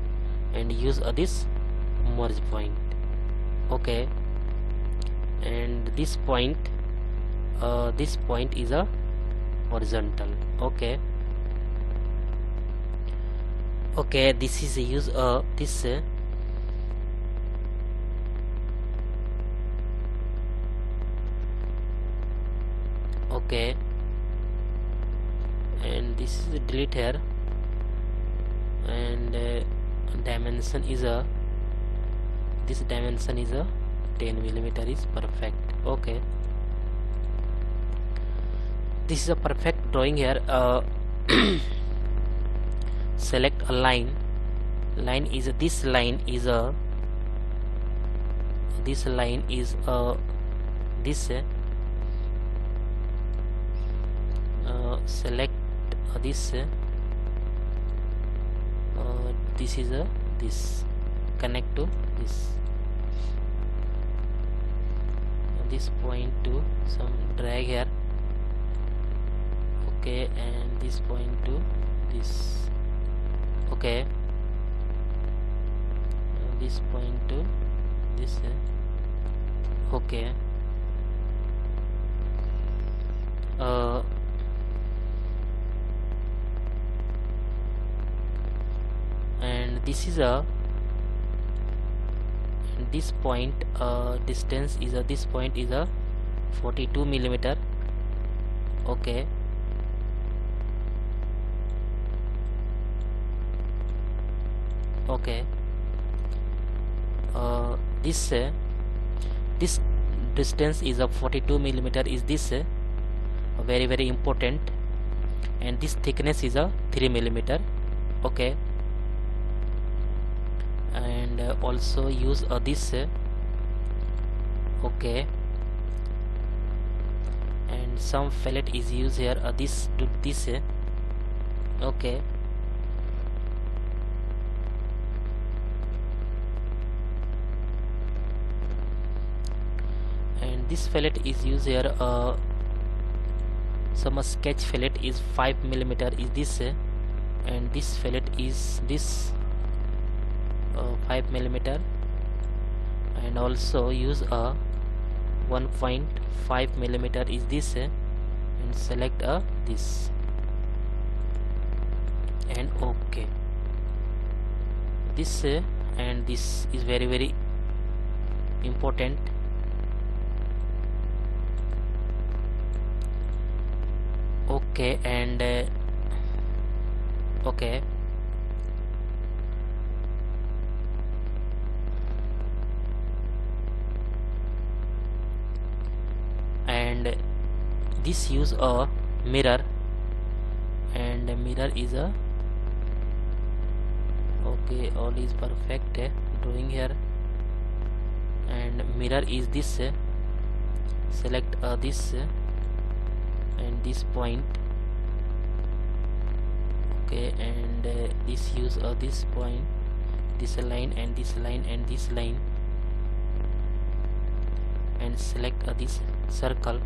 and use this merge point. Okay, and this point is a horizontal. Okay, this is use this okay, and this is delete here, and dimension is a this dimension is a 10 millimeter is perfect. Okay, this is a perfect drawing here. Select a line is this line is a this line is this select this this is a this connect to this point to some drag here. Okay, and this point to this. Okay, this point to this. Okay, and this is a this point distance is a this point is a 42 millimeter. Okay, okay, this distance is a 42 millimeter is this very important, and this thickness is a 3 millimeter. Okay, and also use this okay, and some fillet is used here this to this okay, and this fillet is used here some sketch fillet is 5 millimeter is this and this fillet is this 5 millimeter, and also use a 1.5 millimeter is this and select this, and okay, this and this is very important. Okay, and okay, and this use a mirror, and mirror is a okay, all is perfect drawing here, and mirror is this select this and this point. Okay, and this use this point, this line and this line and this line, and select this circle.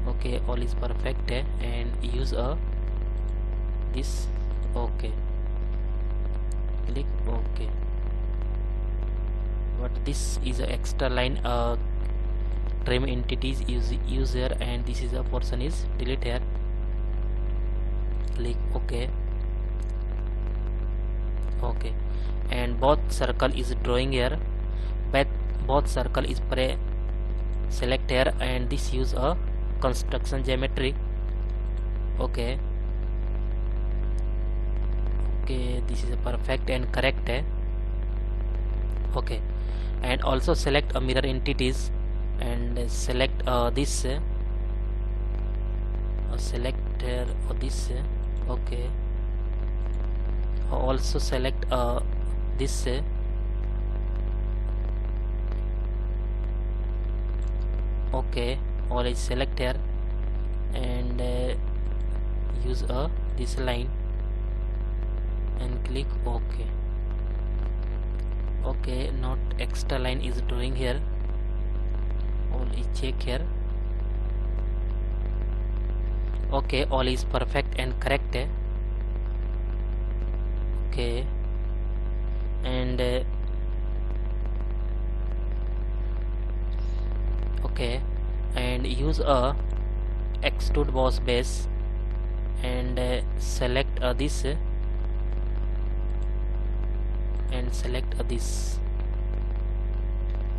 Okay, all is perfect and use this. Okay, click OK. But this is a extra line trim entities use here, and this is a portion is delete here. Click OK. Okay, and both circle is drawing here, but both circle is select here, and this use a construction geometry. Okay, okay, this is a perfect and correct okay, and also select a mirror entities and select this select here this okay, also select this okay, all is select here, and use this line and click OK. Okay, not extra line is drawing here. All is check here. Okay, all is perfect and correct. Okay, and okay, and use a extrude boss base and select this and select this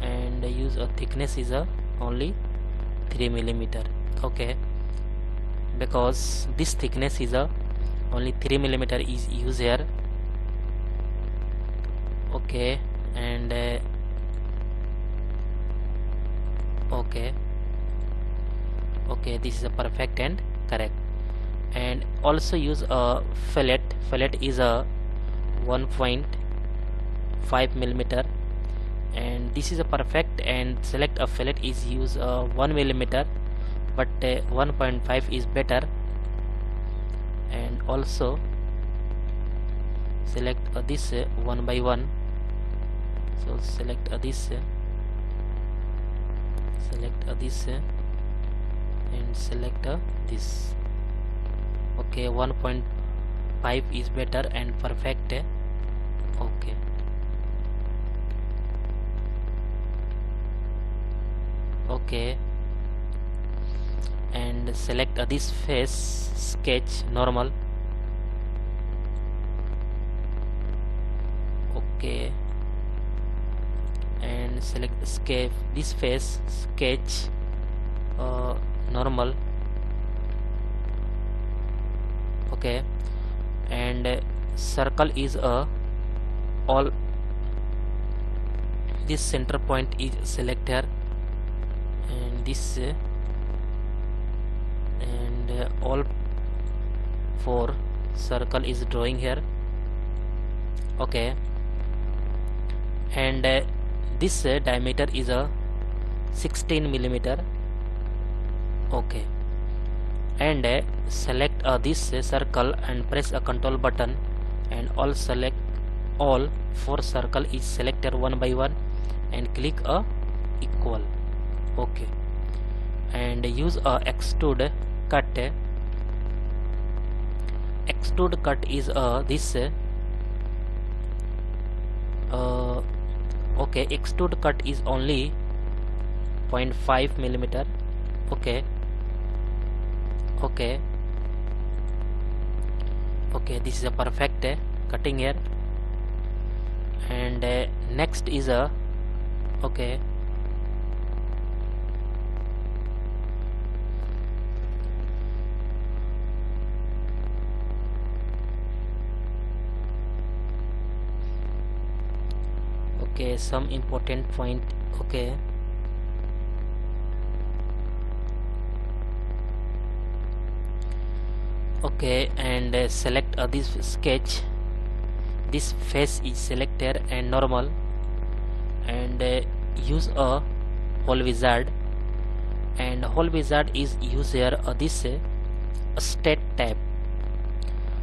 and use a thickness is only 3 millimeter. Okay, because this thickness is only 3 millimeter is used here. Okay, and okay, this is a perfect and correct. And also use a fillet. Fillet is a 1.5 millimeter, and this is a perfect, and select a fillet is use 1 millimeter, but 1.5 is better. And also select this one by one. So select this, select this and select this. Okay, 1.5 is better and perfect. Okay, okay, and select this face, sketch normal. Okay, and select escape this face, sketch normal. Okay, and circle is all this center point is select here, and this and all 4 circle is drawing here. Okay, and this diameter is 16 millimeter. Okay, and select this circle and press a control button, and all select all 4 circle is selected one by one and click equal. Okay, and use a extrude cut. Extrude cut is this okay, extrude cut is only 0.5 millimeter. Okay, okay, okay, this is a perfect cutting here. And next is okay, okay, some important point. Okay, okay, and select this sketch. This face is selected and normal, and use a hole wizard, and hole wizard is used here this state tab.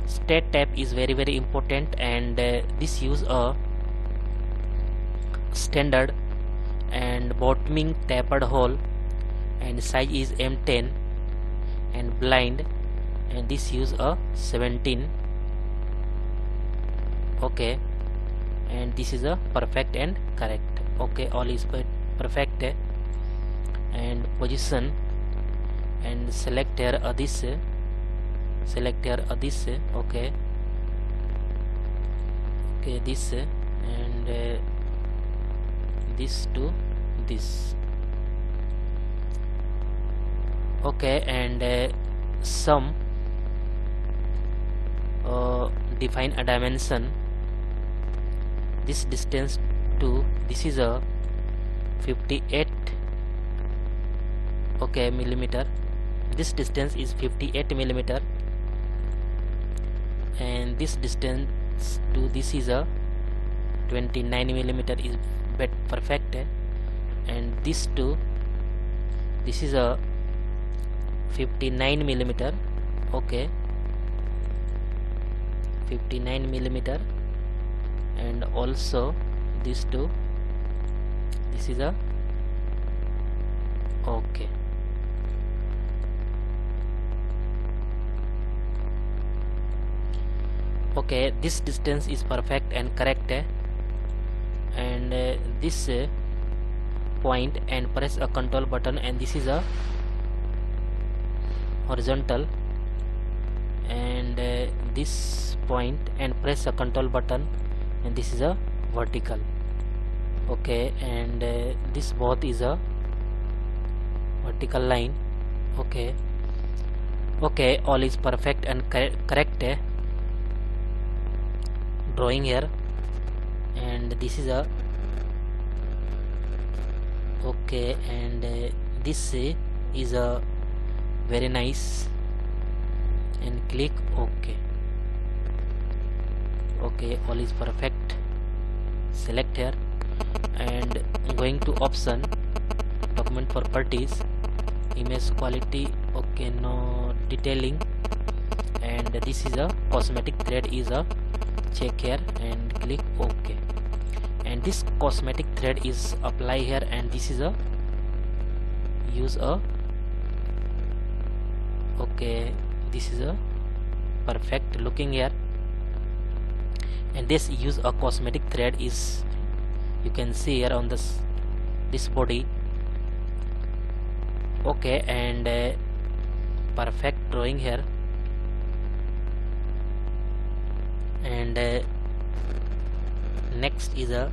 State tab is very important, and this use a standard and bottoming tapered hole, and size is M10 and blind, and this use a 17. Okay, and this is a perfect and correct. Okay, all is perfect. And position, and select here this, select here this. Okay, okay, this and this to this. Okay, and some define a dimension. This distance to this is a 58 okay millimeter. This distance is 58 millimeter, and this distance to this is a 29 millimeter is perfect. And this to this is a 59 millimeter. Okay, 59 millimeter, and also these two. This is a okay. Okay, this distance is perfect and correct, and this point and press a control button, and this is a horizontal, and this point and press a control button, and this is a vertical. Okay, and this both is a vertical line. Okay, okay, all is perfect and correct drawing here, and this is a okay, and this is a very nice, and click OK. Okay, all is perfect. Select here, and going to option, document properties, image quality. Okay, no detailing, and this is a cosmetic thread is a check here, and click OK, and this cosmetic thread is apply here, and this is a use a okay, this is a perfect looking here, and this use a cosmetic thread is you can see here on this body. Okay, and perfect drawing here, and next is a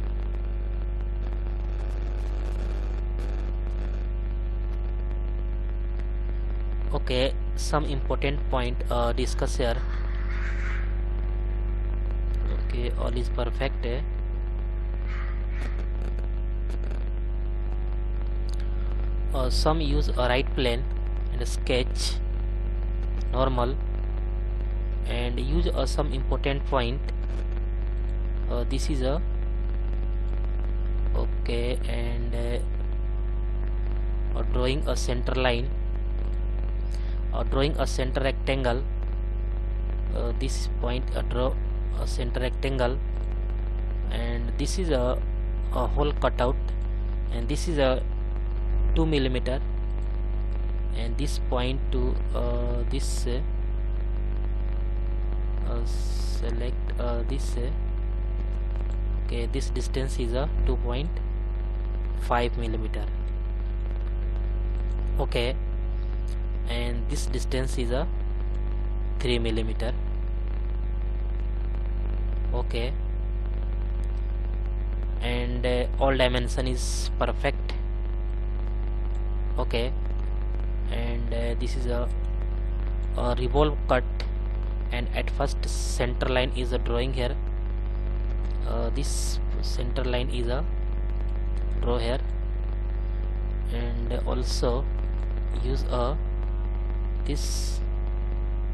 okay, some important point discuss here. Okay, all is perfect. Some use a right plane and a sketch normal, and use some important point. This is a okay, and drawing a center line, drawing a center rectangle. This point draw a center rectangle, and this is a hole cutout, and this is a 2 millimeter, and this point to this select this okay, this distance is a 2.5 millimeter. Okay, and this distance is a 3 millimeter. Okay, and all dimension is perfect. Okay, and this is a revolve cut, and at first center line is a drawing here. This center line is a draw here, and also use a this,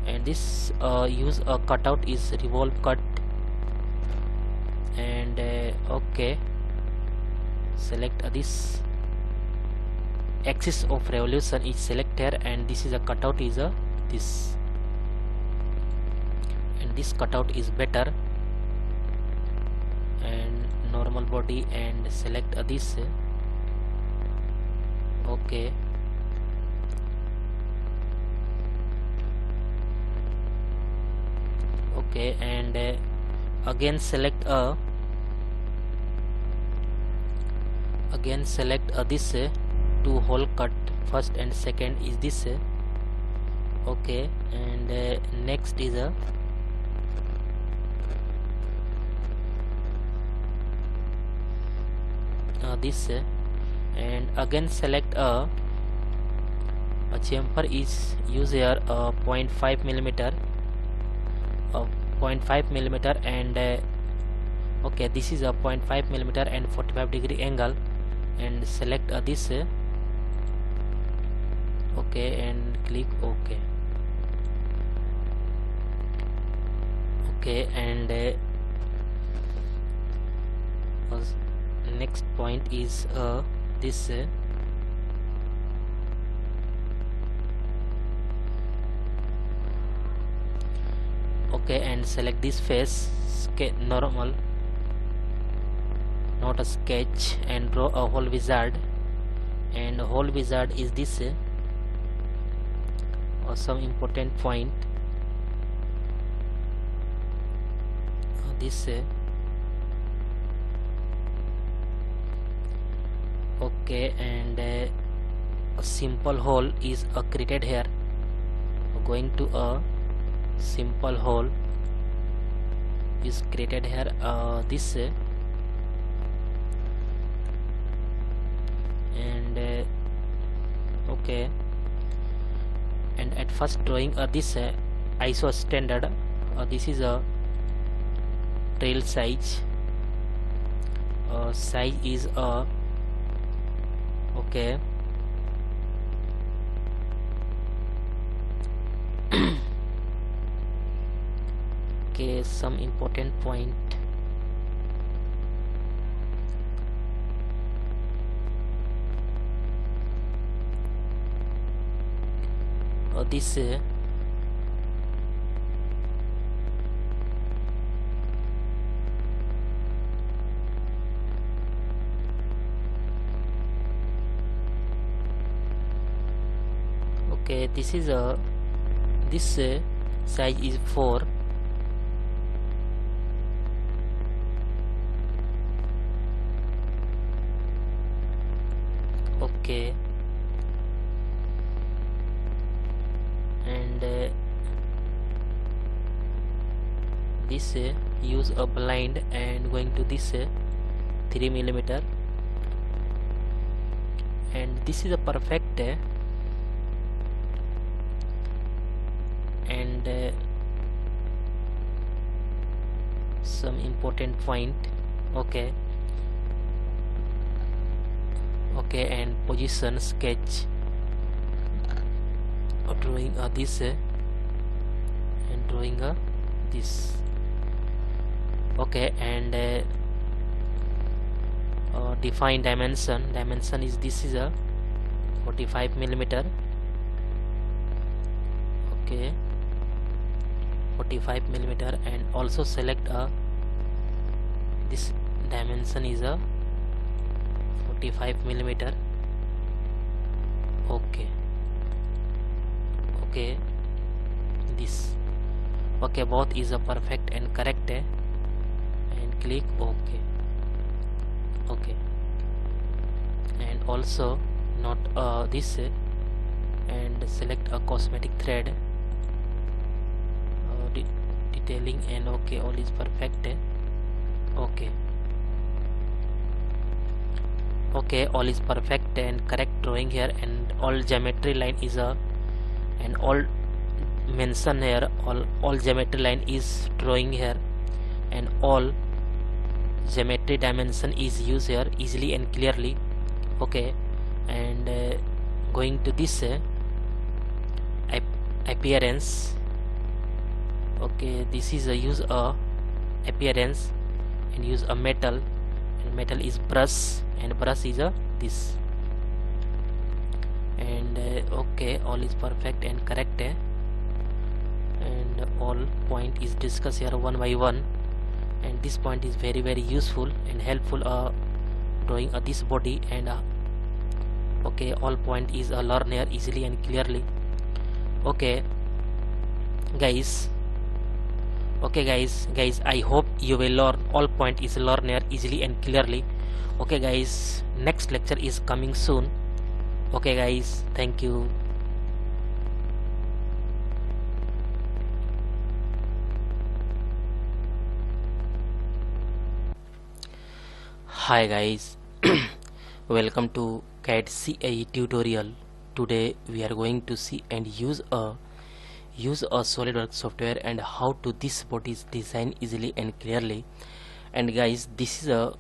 and this use a cutout is revolve cut, and okay, select this axis of revolution is select here, and this is a cutout is a this, and this cutout is better, and normal body, and select this. Okay, okay, and again select this two hole cut, first and second is this. Okay, and next is a this, and again select a chamfer is use here 0.5 millimeter, 0.5 millimeter, and okay, this is a 0.5 millimeter and 45 degree angle, and select this. Okay, and click OK. Okay, and next point is this. Okay, and select this face normal, not a sketch, and draw a whole wizard. And whole wizard is this or some important point, this okay, and a simple hole is created here. Going to a simple hole is created here, this and okay, and at first drawing this ISO standard, this is a rail size, size is okay, okay, some important point, this okay, this is this size is 4, okay, and this use a blind and going to this 3 millimeter, and this is a perfect and some important point, okay, okay, and position sketch, drawing this and drawing this, okay, and define dimension is this is a 45 millimeter, okay, 45 millimeter, and also select this dimension is a 45 millimeter, okay, okay, this, okay, both is a perfect and correct, and click okay, okay, and also not this and select a cosmetic thread, detailing, and okay, all is perfect, okay, okay, all is perfect and correct drawing here, and all geometry line is and all mention here, all geometry line is drawing here, and all geometry dimension is used here easily and clearly, okay, and going to this appearance, okay, this is a use a appearance and use a metal, and metal is brush, and brush is a this, and okay, all is perfect and correct, and all point is discussed here one by one, and this point is very useful and helpful drawing this body, and okay, all point is learn here easily and clearly, okay guys, okay guys, I hope you will learn all point is learn here easily and clearly, okay guys, next lecture is coming soon, okay guys, thank you. Hi guys, welcome to CAD CAE tutorial. Today we are going to see and use a Solidworks software and how to this body is designed easily and clearly. And guys, this is a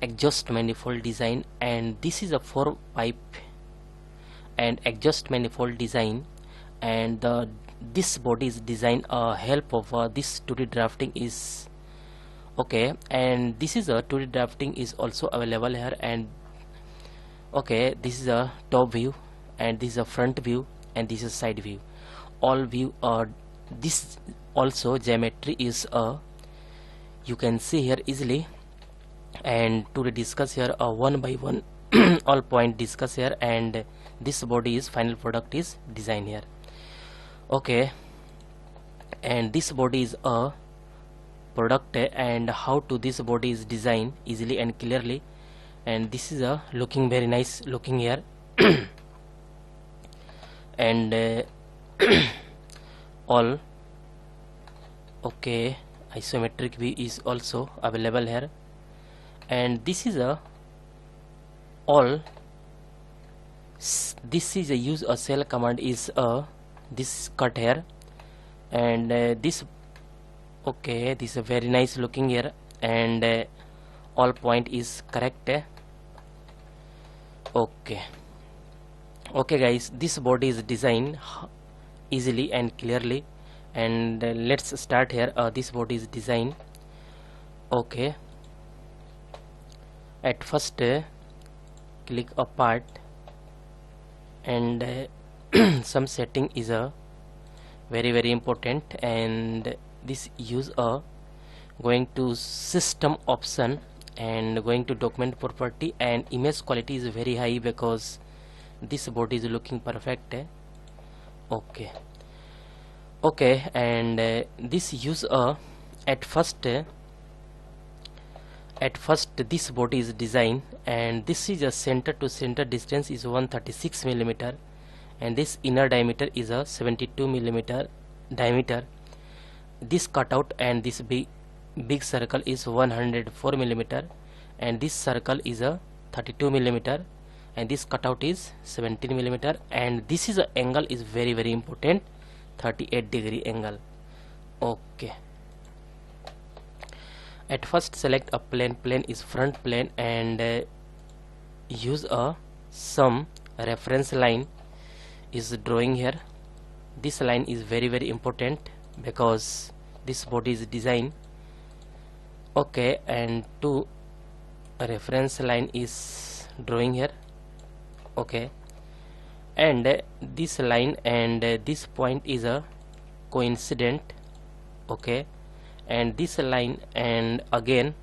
exhaust manifold design, and this is a 4 pipe and exhaust manifold design, and this body is designed help of this 2D drafting is okay, and this is a 2D drafting is also available here, and okay, this is a top view, and this is a front view, and this is side view, all view this also geometry is you can see here easily, and to discuss here one by one all point discuss here, and this body is final product is design here. Okay, and this body is a product, and how to this body is designed easily and clearly, and this is a looking very nice looking here and all okay, isometric view is also available here, and this is a all this is a use a cell command is this cut here, and this okay, this is a very nice looking here, and all point is correct. Okay, okay guys, this body is designed easily and clearly, and let's start here. This body is designed. Okay, at first click a part, and some setting is a very important, and this use a going to system option and going to document property, and image quality is very high because this body is looking perfect. Okay, okay, and this use a at first this body is designed, and this is a center to center distance is 136 millimeter, and this inner diameter is a 72 millimeter diameter. This cutout and this big circle is 104 millimeter, and this circle is a 32 millimeter, and this cutout is 17 millimeter, and this is a angle is very important, 38-degree angle. Okay, at first select a plane is front plane, and use a some reference line is drawing here. This line is very important because this body is designed. Okay, and two reference line is drawing here. Okay, and this line and this point is a coincident. Okay, and this line, and again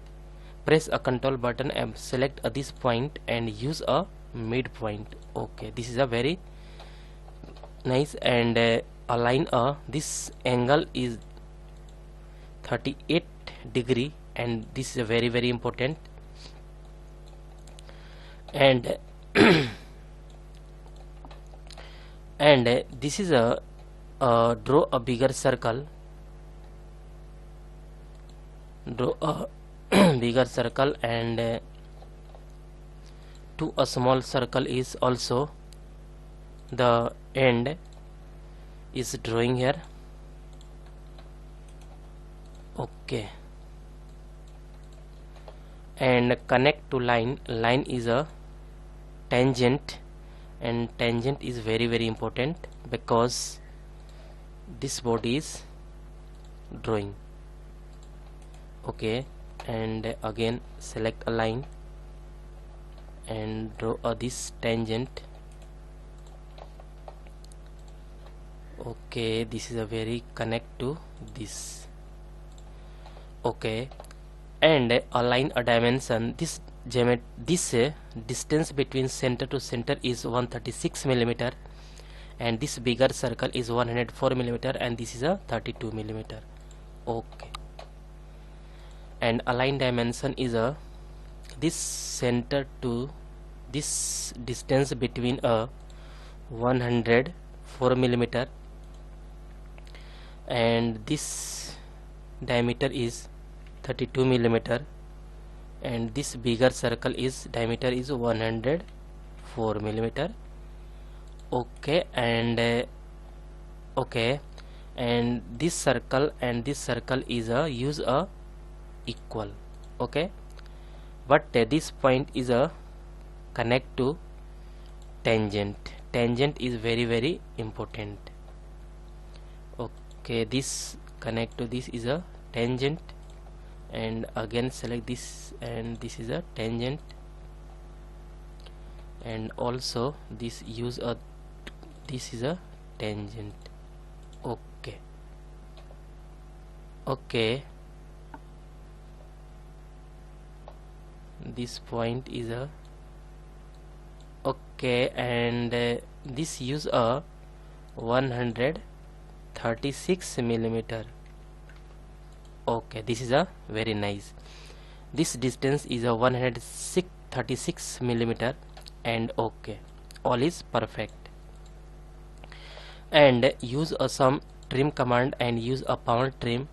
press a control button and select this point and use a midpoint. Okay, this is a very nice, and align this angle is 38-degree, and this is a very important, and and this is a draw a bigger circle, draw a bigger circle, and to a small circle is also the end is drawing here. Okay, and connect to line is a tangent, and tangent is very important because this body is drawing. Okay, and again select a line and draw this tangent. Okay, this is a very connect to this. Okay, and align a dimension. This distance between center to center is 136 millimeter, and this bigger circle is 104 millimeter, and this is a 32 millimeter. Okay, and align dimension is a this center to this distance between a 104 millimeter, and this diameter is 32 millimeter, and this bigger circle is diameter is 104 millimeter. Okay, and okay, and this circle and this circle is a use a equal. Okay, but this point is a connect to tangent. Tangent is very important. Okay, this connect to this is a tangent, and again select this, and this is a tangent, and also this use a this is a tangent. Okay, okay, this point is a okay, and this use a 136 millimeter. Okay, this is a very nice. This distance is a 136 millimeter, and okay, all is perfect. And use a some trim command and use a power trim,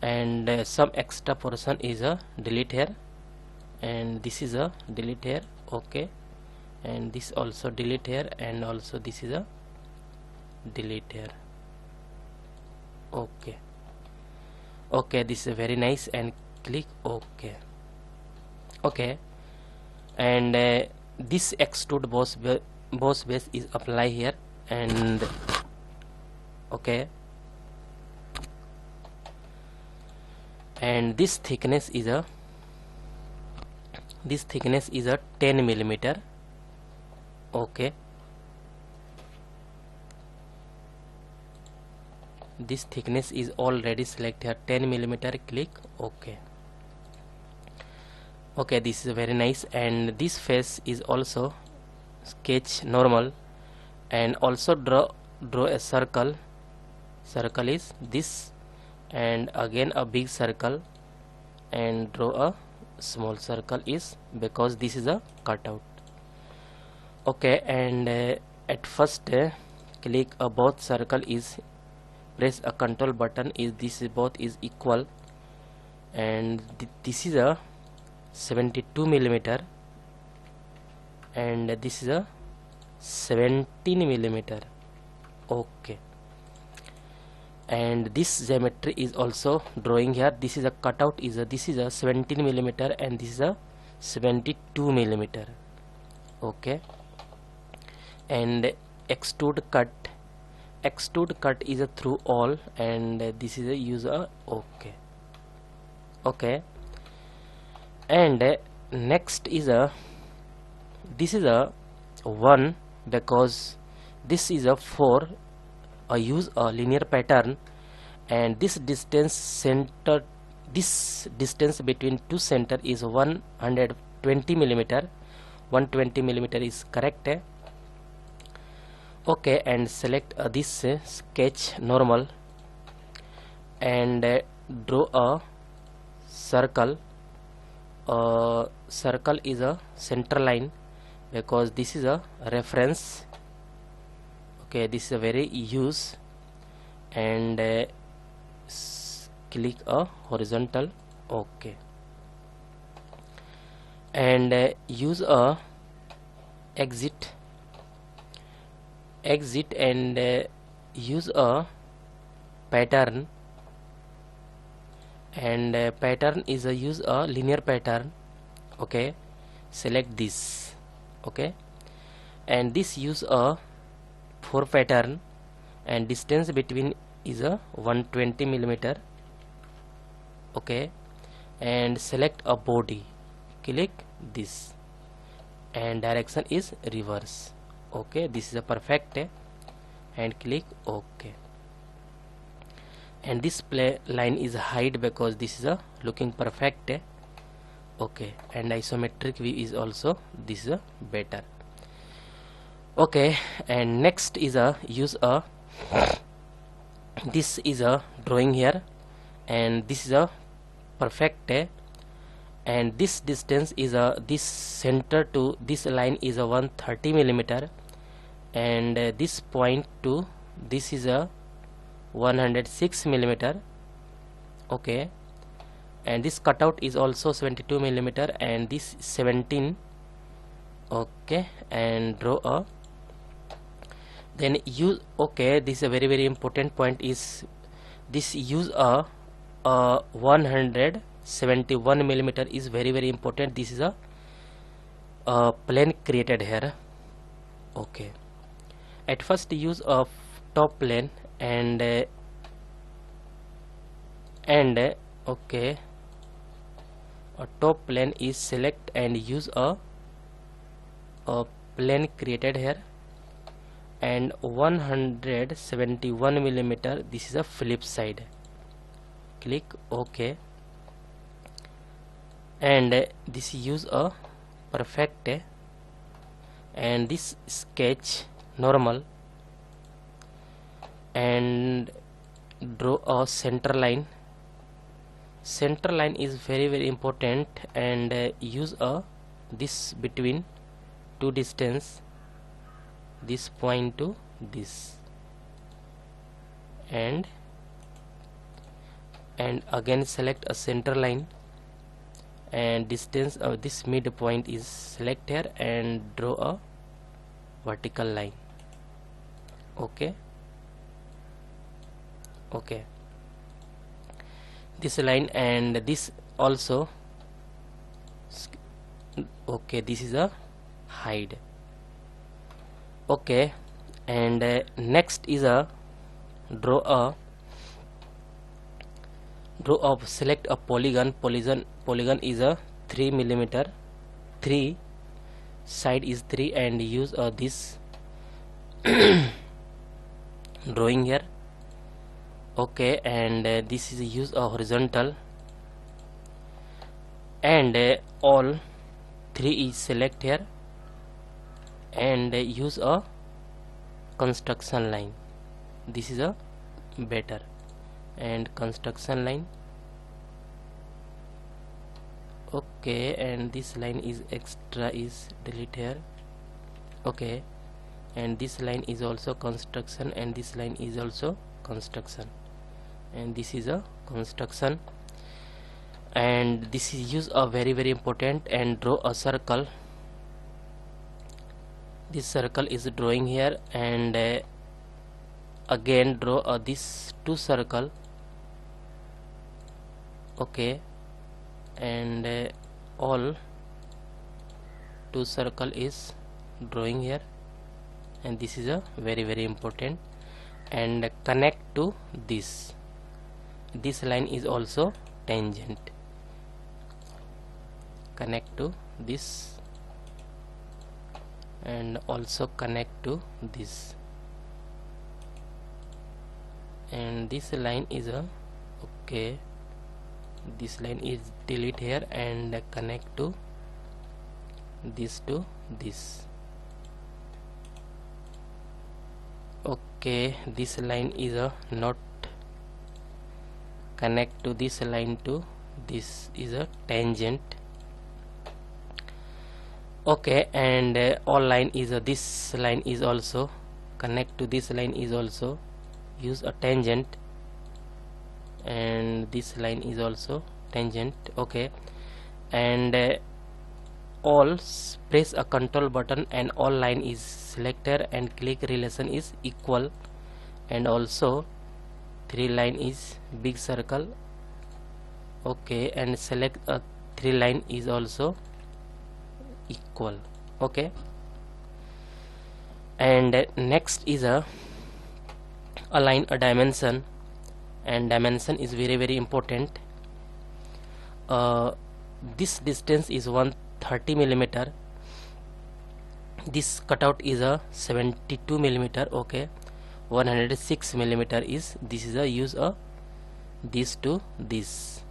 and some extra portion is a delete here, and this is a delete here. Okay, and this also delete here, and also this is a delete here. Okay, okay, this is very nice, and click OK. Okay, and this extrude boss base is apply here, and okay, and this thickness is a 10 millimeter. Okay, this thickness is already selected here, 10 millimeter. Click OK. Okay, this is very nice, and this face is also sketch normal, and also draw a circle is this, and again a big circle, and draw a small circle is because this is a cutout. Okay, and at first click both circle is, press a control button is, this is both is equal, and this is a 72 millimeter, and this is a 17 millimeter. Okay, and this geometry is also drawing here. This is a cutout is a, this is a 17 millimeter, and this is a 72 millimeter. Okay, and extrude cut is a through all, and this is a use a okay. Okay, and next is a, this is a 1 because this is a 4. Use a linear pattern, and this distance between two center is 120 millimeter. 120 millimeter is correct. Okay, and select this sketch normal, and draw a circle. Circle is a center line because this is a reference. Okay, this is a very use, and click a horizontal. Okay, and use a exit, and use a pattern, and pattern is a use a linear pattern. Okay, select this. Okay, and this use a 4 pattern, and distance between is a 120 millimeter. Okay, and select a body, click this, and direction is reverse. Okay, this is a perfect, and click OK. And this play line is hide because this is a looking perfect. Okay, and isometric view is also, this is a better. Okay, and next is a use a, this is a drawing here, and this is a perfect, and this distance is a, this center to this line is a 130 millimeter, and this point to this is a 106 millimeter. Okay, and this cutout is also 72 millimeter, and this 17. Okay, and draw a, then use, okay, this is a very important point is this use a 171 millimeter is very important. This is a plane created here. Okay, at first use a top plane, and okay, a top plane is select, and use a plane created here, and 171 millimeter, this is a flip side. Click OK, and this use a perfect and this sketch normal and draw a center line. Center line is very important, and use a this between two distance, this point to this, and again select a center line and distance of this midpoint is select here and draw a vertical line. Okay, this line and this also. Okay, this is a hide. Okay, and next is a draw select a polygon. Polygon is a 3 mm, 3 side is 3, and use this drawing here. Okay, and this is use a horizontal, and all 3 is select here and use a construction line. This is a better, and construction line. Okay, and this line is extra is delete here. Okay, and this line is also construction, and this line is also construction, and this is a construction, and this is use a very important, and draw a circle. This circle is drawing here, and again draw this 2 circle. Okay, and all 2 circle is drawing here, and this is a very important, and connect to this line is also tangent. Connect to this and also connect to this, and this line is a okay, this line is delete here and connect to this. Okay, this line is a not connect to this line to this is a tangent. Okay, and all line is this line is also connect to this line is also use a tangent, and this line is also tangent. Okay, and all press a control button and all line is selected and click relation is equal, and also 3 line is big circle. Okay, and select a 3 line is also equal. Okay, and next is align a dimension, and dimension is very important. This distance is 130 mm, this cutout is a 72 mm. Okay, 106 mm is this is a use a this to this.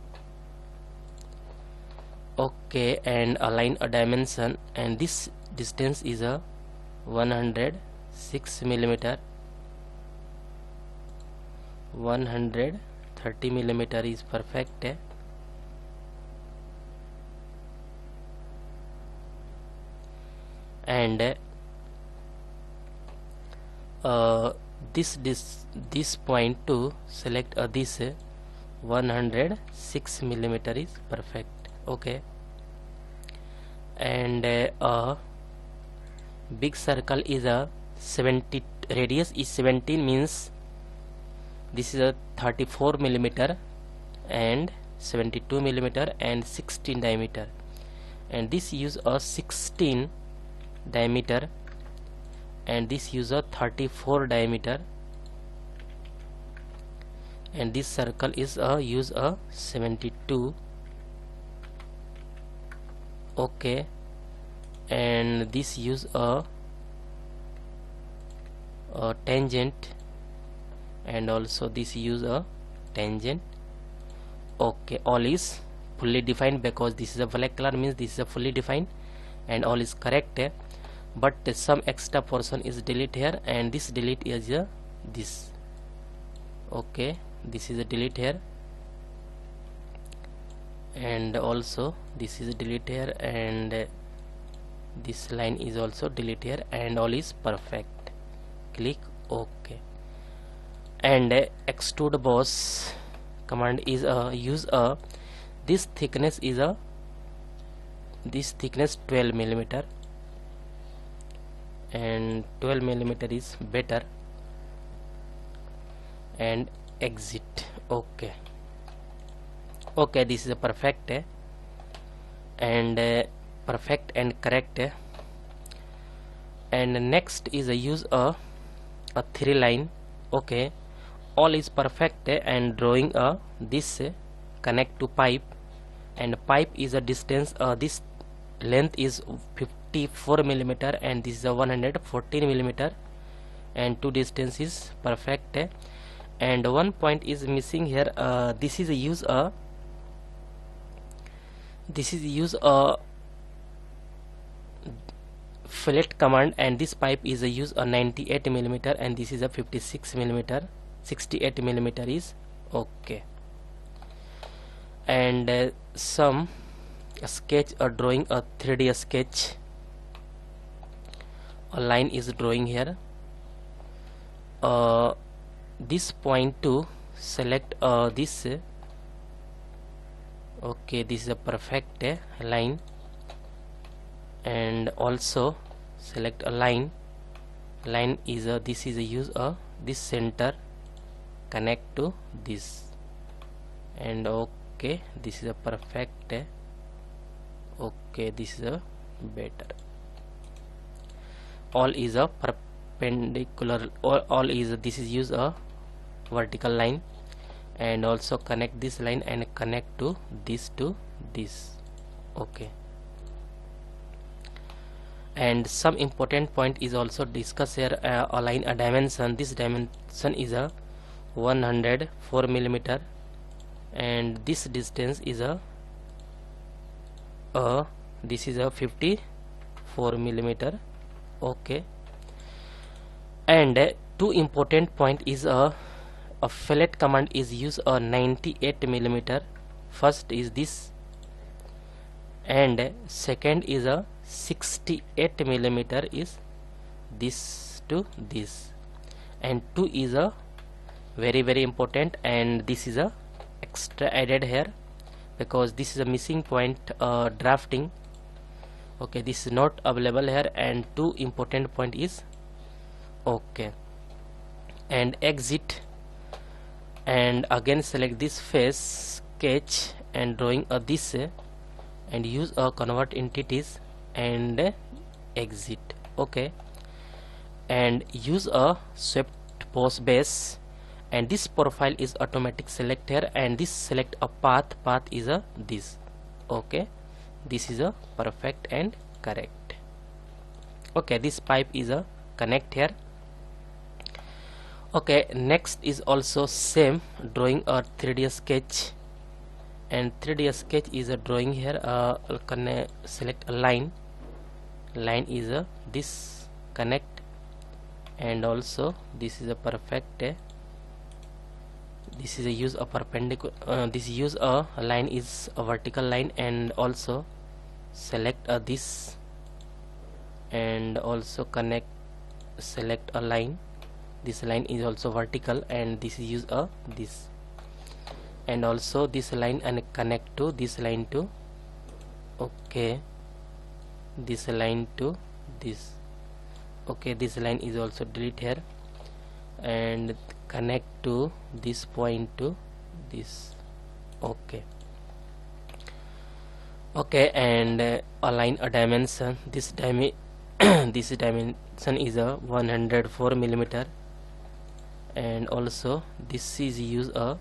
Okay, and align a dimension, and this distance is a 106 mm, 130 mm is perfect. And this point to select this 106 mm is perfect. Okay, and big circle is a 70, radius is 17, means this is a 34 mm and 72 mm and 16 diameter, and this use a 16 diameter, and this use a 34 diameter, and this circle is use a 72. Okay, and this use a tangent, and also this use a tangent. Okay, all is fully defined, because this is a black color means this is a fully defined and all is correct. But some extra portion is delete here, and this delete is this. Okay, this is a delete here, and also this is a delete here, and this line is also delete here, and all is perfect. Click OK. And extrude boss command is use this thickness is this thickness 12 millimeter, and 12 millimeter is better, and exit. Okay, okay, this is a perfect and perfect and correct. And next is use a 3 line. Okay, all is perfect, and drawing this connect to pipe, and pipe is a distance, this length is 54 millimeter, and this is a 114 millimeter, and two distance is perfect. And one point is missing here. This is use a fillet command, and this pipe is a use a 98 millimeter, and this is a 56 millimeter. 68 millimeter is okay. And some sketch or drawing a 3D sketch. A line is drawing here. This point to select this. Okay, this is a perfect line, and also select a line. Line is this is a use this center connect to this, and okay, this is a perfect. Okay, this is a better. All is a perpendicular. All is this is use a vertical line, and also connect this line and connect to this. Okay. And some important point is also discussed here. Align a dimension. This dimension is a 104 millimeter, and this distance is this is a 54 millimeter. Okay. And two important point is a fillet command is use a 98 millimeter. First is this, and second is a 68 millimeter is this to this, and 2 is a very important, and this is a extra added here because this is a missing point. Drafting. Okay, this is not available here, and 2 important point is okay. And exit, and again select this face, sketch, and drawing this, and use convert entities, and exit. Okay, and use a swept boss base, and this profile is automatic select here, and this select a path is this. Okay, this is a perfect and correct. Okay, this pipe is a connect here. Okay, next is also same, drawing a 3D sketch, and 3D sketch is a drawing here. Select a line. Line is a this connect, and also this is a perfect. This is a use a perpendicular. This use a line is a vertical line, and also select this, and also connect. Select a line. This line is also vertical, and this is use a this, and also this line and connect to this line to. Okay, this line to this. Okay, this line is also delete here, and connect to this point to this. Okay. Okay, and align a dimension. This this dimension is a 104 millimeter, and also this is use a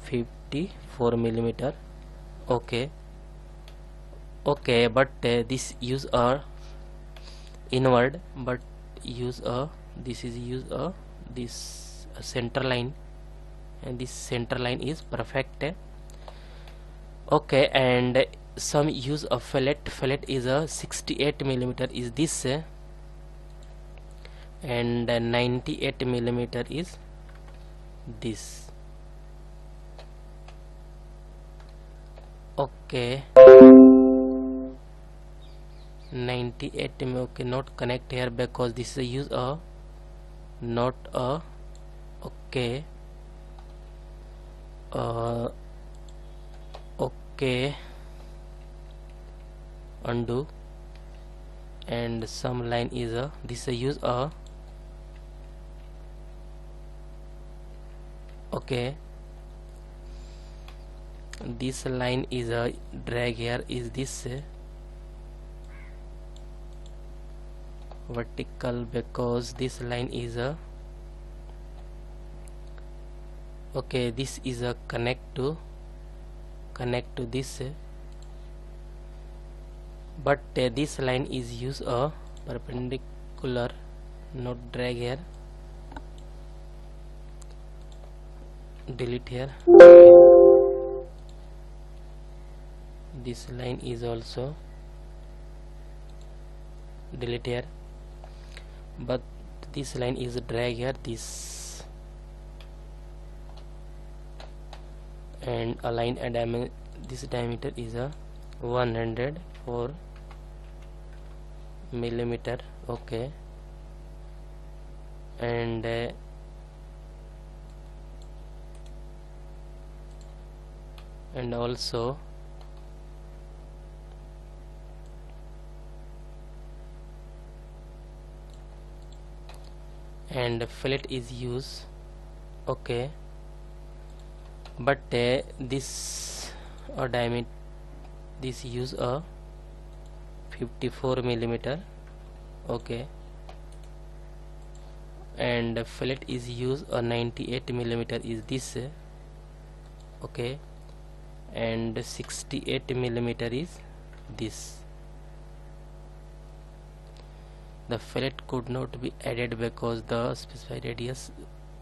54 millimeter. Okay. Okay, but this use a inward, but use a this is use a this center line, and this center line is perfect. Okay, and some use of fillet is a 68 millimeter is this, and 98 millimeter is this. Okay, 98 okay, not connect here because this is a use a not a okay. Okay, undo, and some line is a this is a use a okay. This line is a drag here is this vertical because this line is a okay. This is a connect to this, but this line is use a perpendicular, not drag here, delete here. This line is also delete here, but this line is drag here this, and align a this diameter is a 104 millimeter. Okay, and also and fillet is used. Okay, but this diameter this use a 54 millimeter. Okay, and fillet is used a 98 millimeter is this. Okay, and 68 millimeter is this. The fillet could not be added because the specified radius,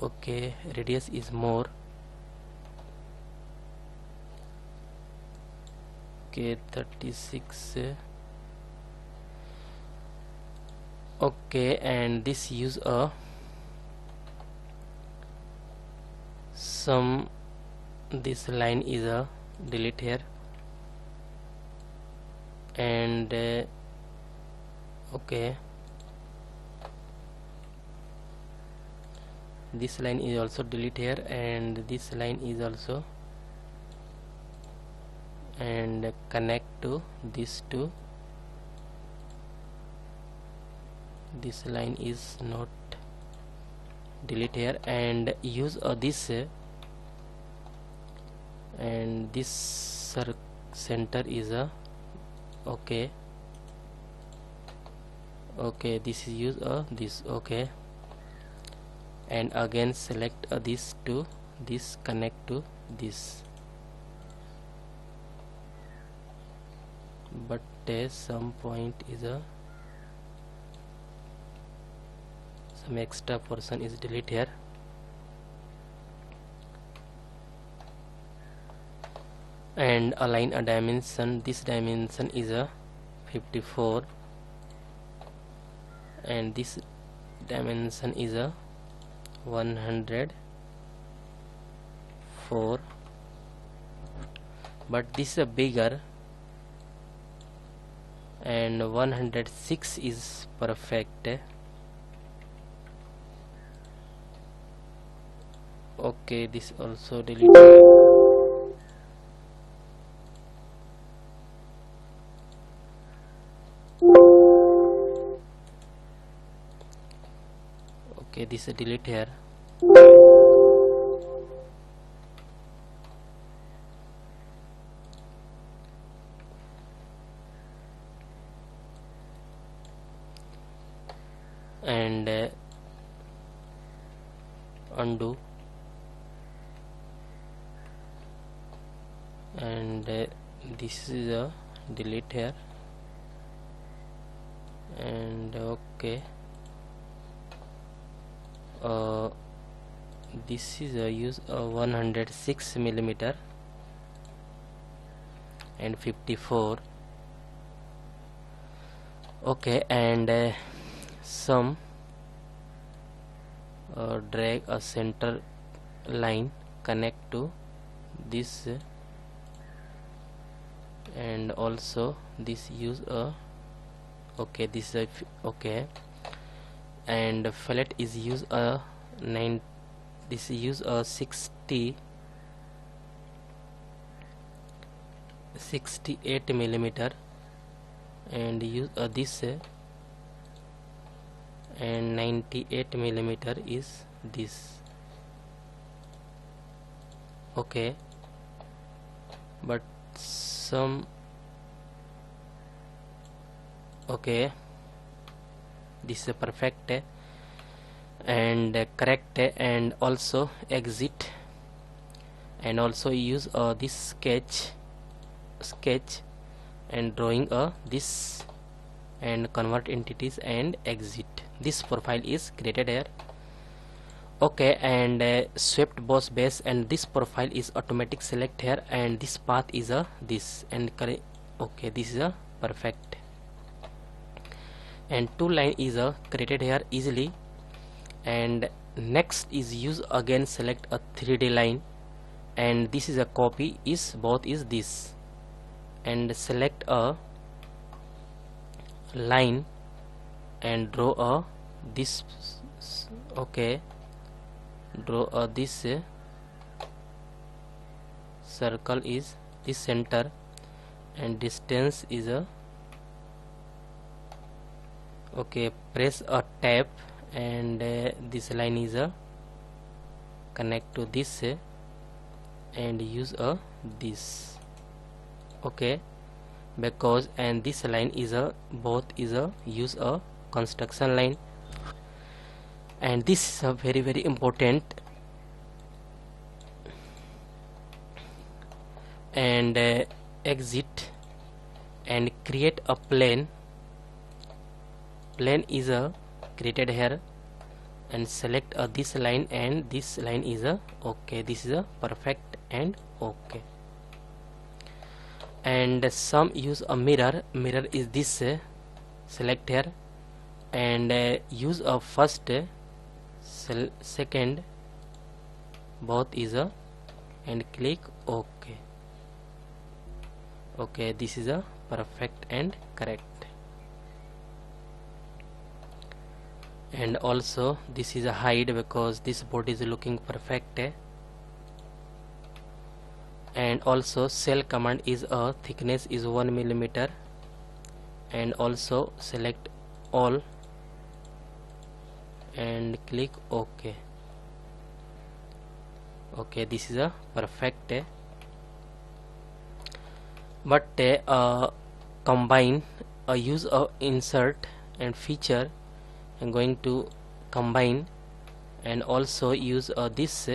okay, radius is more. Okay, 36. Okay, and this use a some this line is a delete here, and okay, this line is also delete here, and this line is also, and connect to this two. This line is not delete here, and use this, and this center is a okay. Okay, this is use this. Okay, and again select this to this, connect to this, but some point is a some extra portion is delete here, and align a dimension. This dimension is a 54, and this dimension is a 104, but this is a bigger, and 106 is perfect. Okay, this also delete. Okay, this is delete here. And undo, and this is a delete here, and okay, this is a use 106 millimeter, and 54. Okay, and some drag a center line, connect to this, and also this use a okay, this is a okay, and fillet is use a 9, this is use a 68 millimeter, and use this, and 98 millimeter is this. Okay, but some okay, this is perfect and correct, and also exit, and also use this sketch and drawing this, and convert entities and exit. This profile is created here. Okay, and swept boss base, and this profile is automatic select here, and this path is this, and okay, this is perfect, and two line is created here easily. And next is use again select a 3D line, and this is a copy, is both is this, and select a line and draw a this, okay, draw a this circle is this center, and distance is a okay, press a tab, and this line is a connect to this, and use a this, okay, because, and this line is a both is a use a construction line, and this is a very important, and exit and create a plane is a created here, and select this line, and this line is a okay, this is a perfect and okay. And some use a mirror is this, select here, and use a first, second, both is a, and click okay. Okay, this is a perfect and correct. And also this is a hide, because this board is looking perfect, and also cell command is a thickness is 1 millimeter, and also select all and click OK. Okay, this is a perfect, but combine, use a insert and feature. I'm going to combine, and also use this,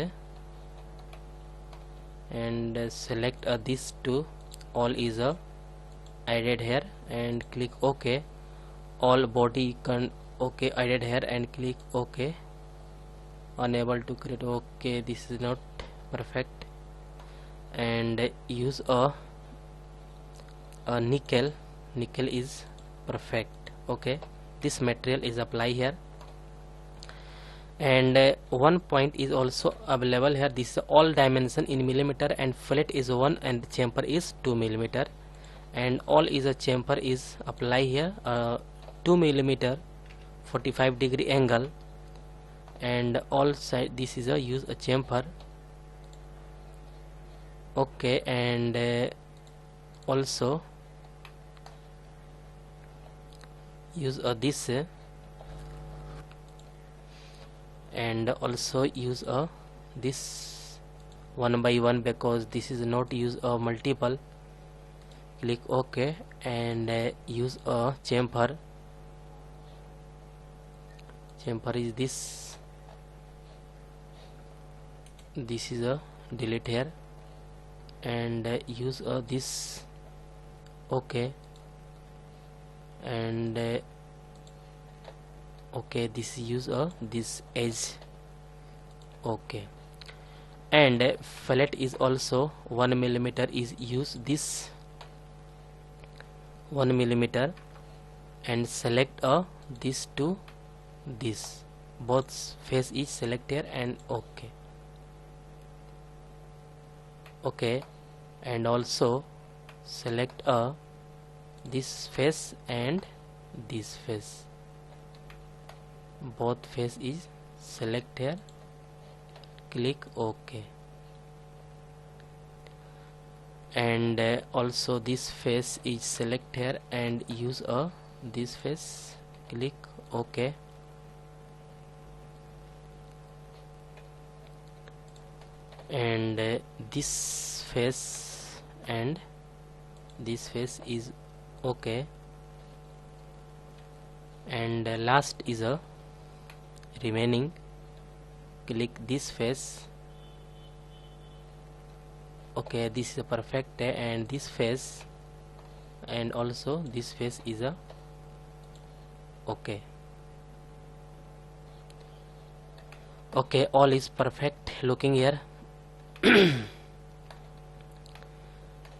and select this to all is added here, and click OK. All body can OK added here, and click OK. Unable to create, okay, this is not perfect, and use a nickel is perfect. Okay, this material is apply here, and one point is also available here. This is all dimension in millimeter, and fillet is 1, and chamfer is 2 millimeter, and all is a chamfer is apply here, 2 millimeter 45 degree angle, and all side this is a use a chamfer. Okay, and also use this, and also use this 1 by 1, because this is not use a multiple. Click OK, and use a chamfer is this is a delete here, and use this. Okay, and okay, this use this edge. Okay, and fillet is also 1 millimeter is use this 1 millimeter and select this to this, both face is selected and okay, and also select this face and this face, both face is selected, click OK, and also this face is selected and use this face, click OK, and this face and this face is OK, and last is a remaining, click this face, okay, this is a perfect, and this face and also this face is a okay, all is perfect looking here.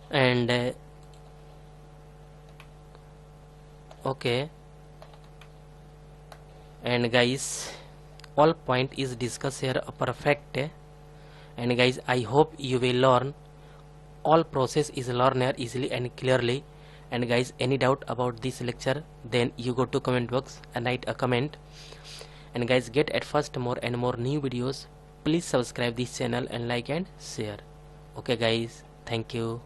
And okay, and guys, all point is discussed here perfect, and guys, I hope you will learn all process is learned here easily and clearly. And guys, any doubt about this lecture, then you go to comment box and write a comment. And guys, get at first more and more new videos. Please subscribe this channel and like and share. Okay guys, thank you.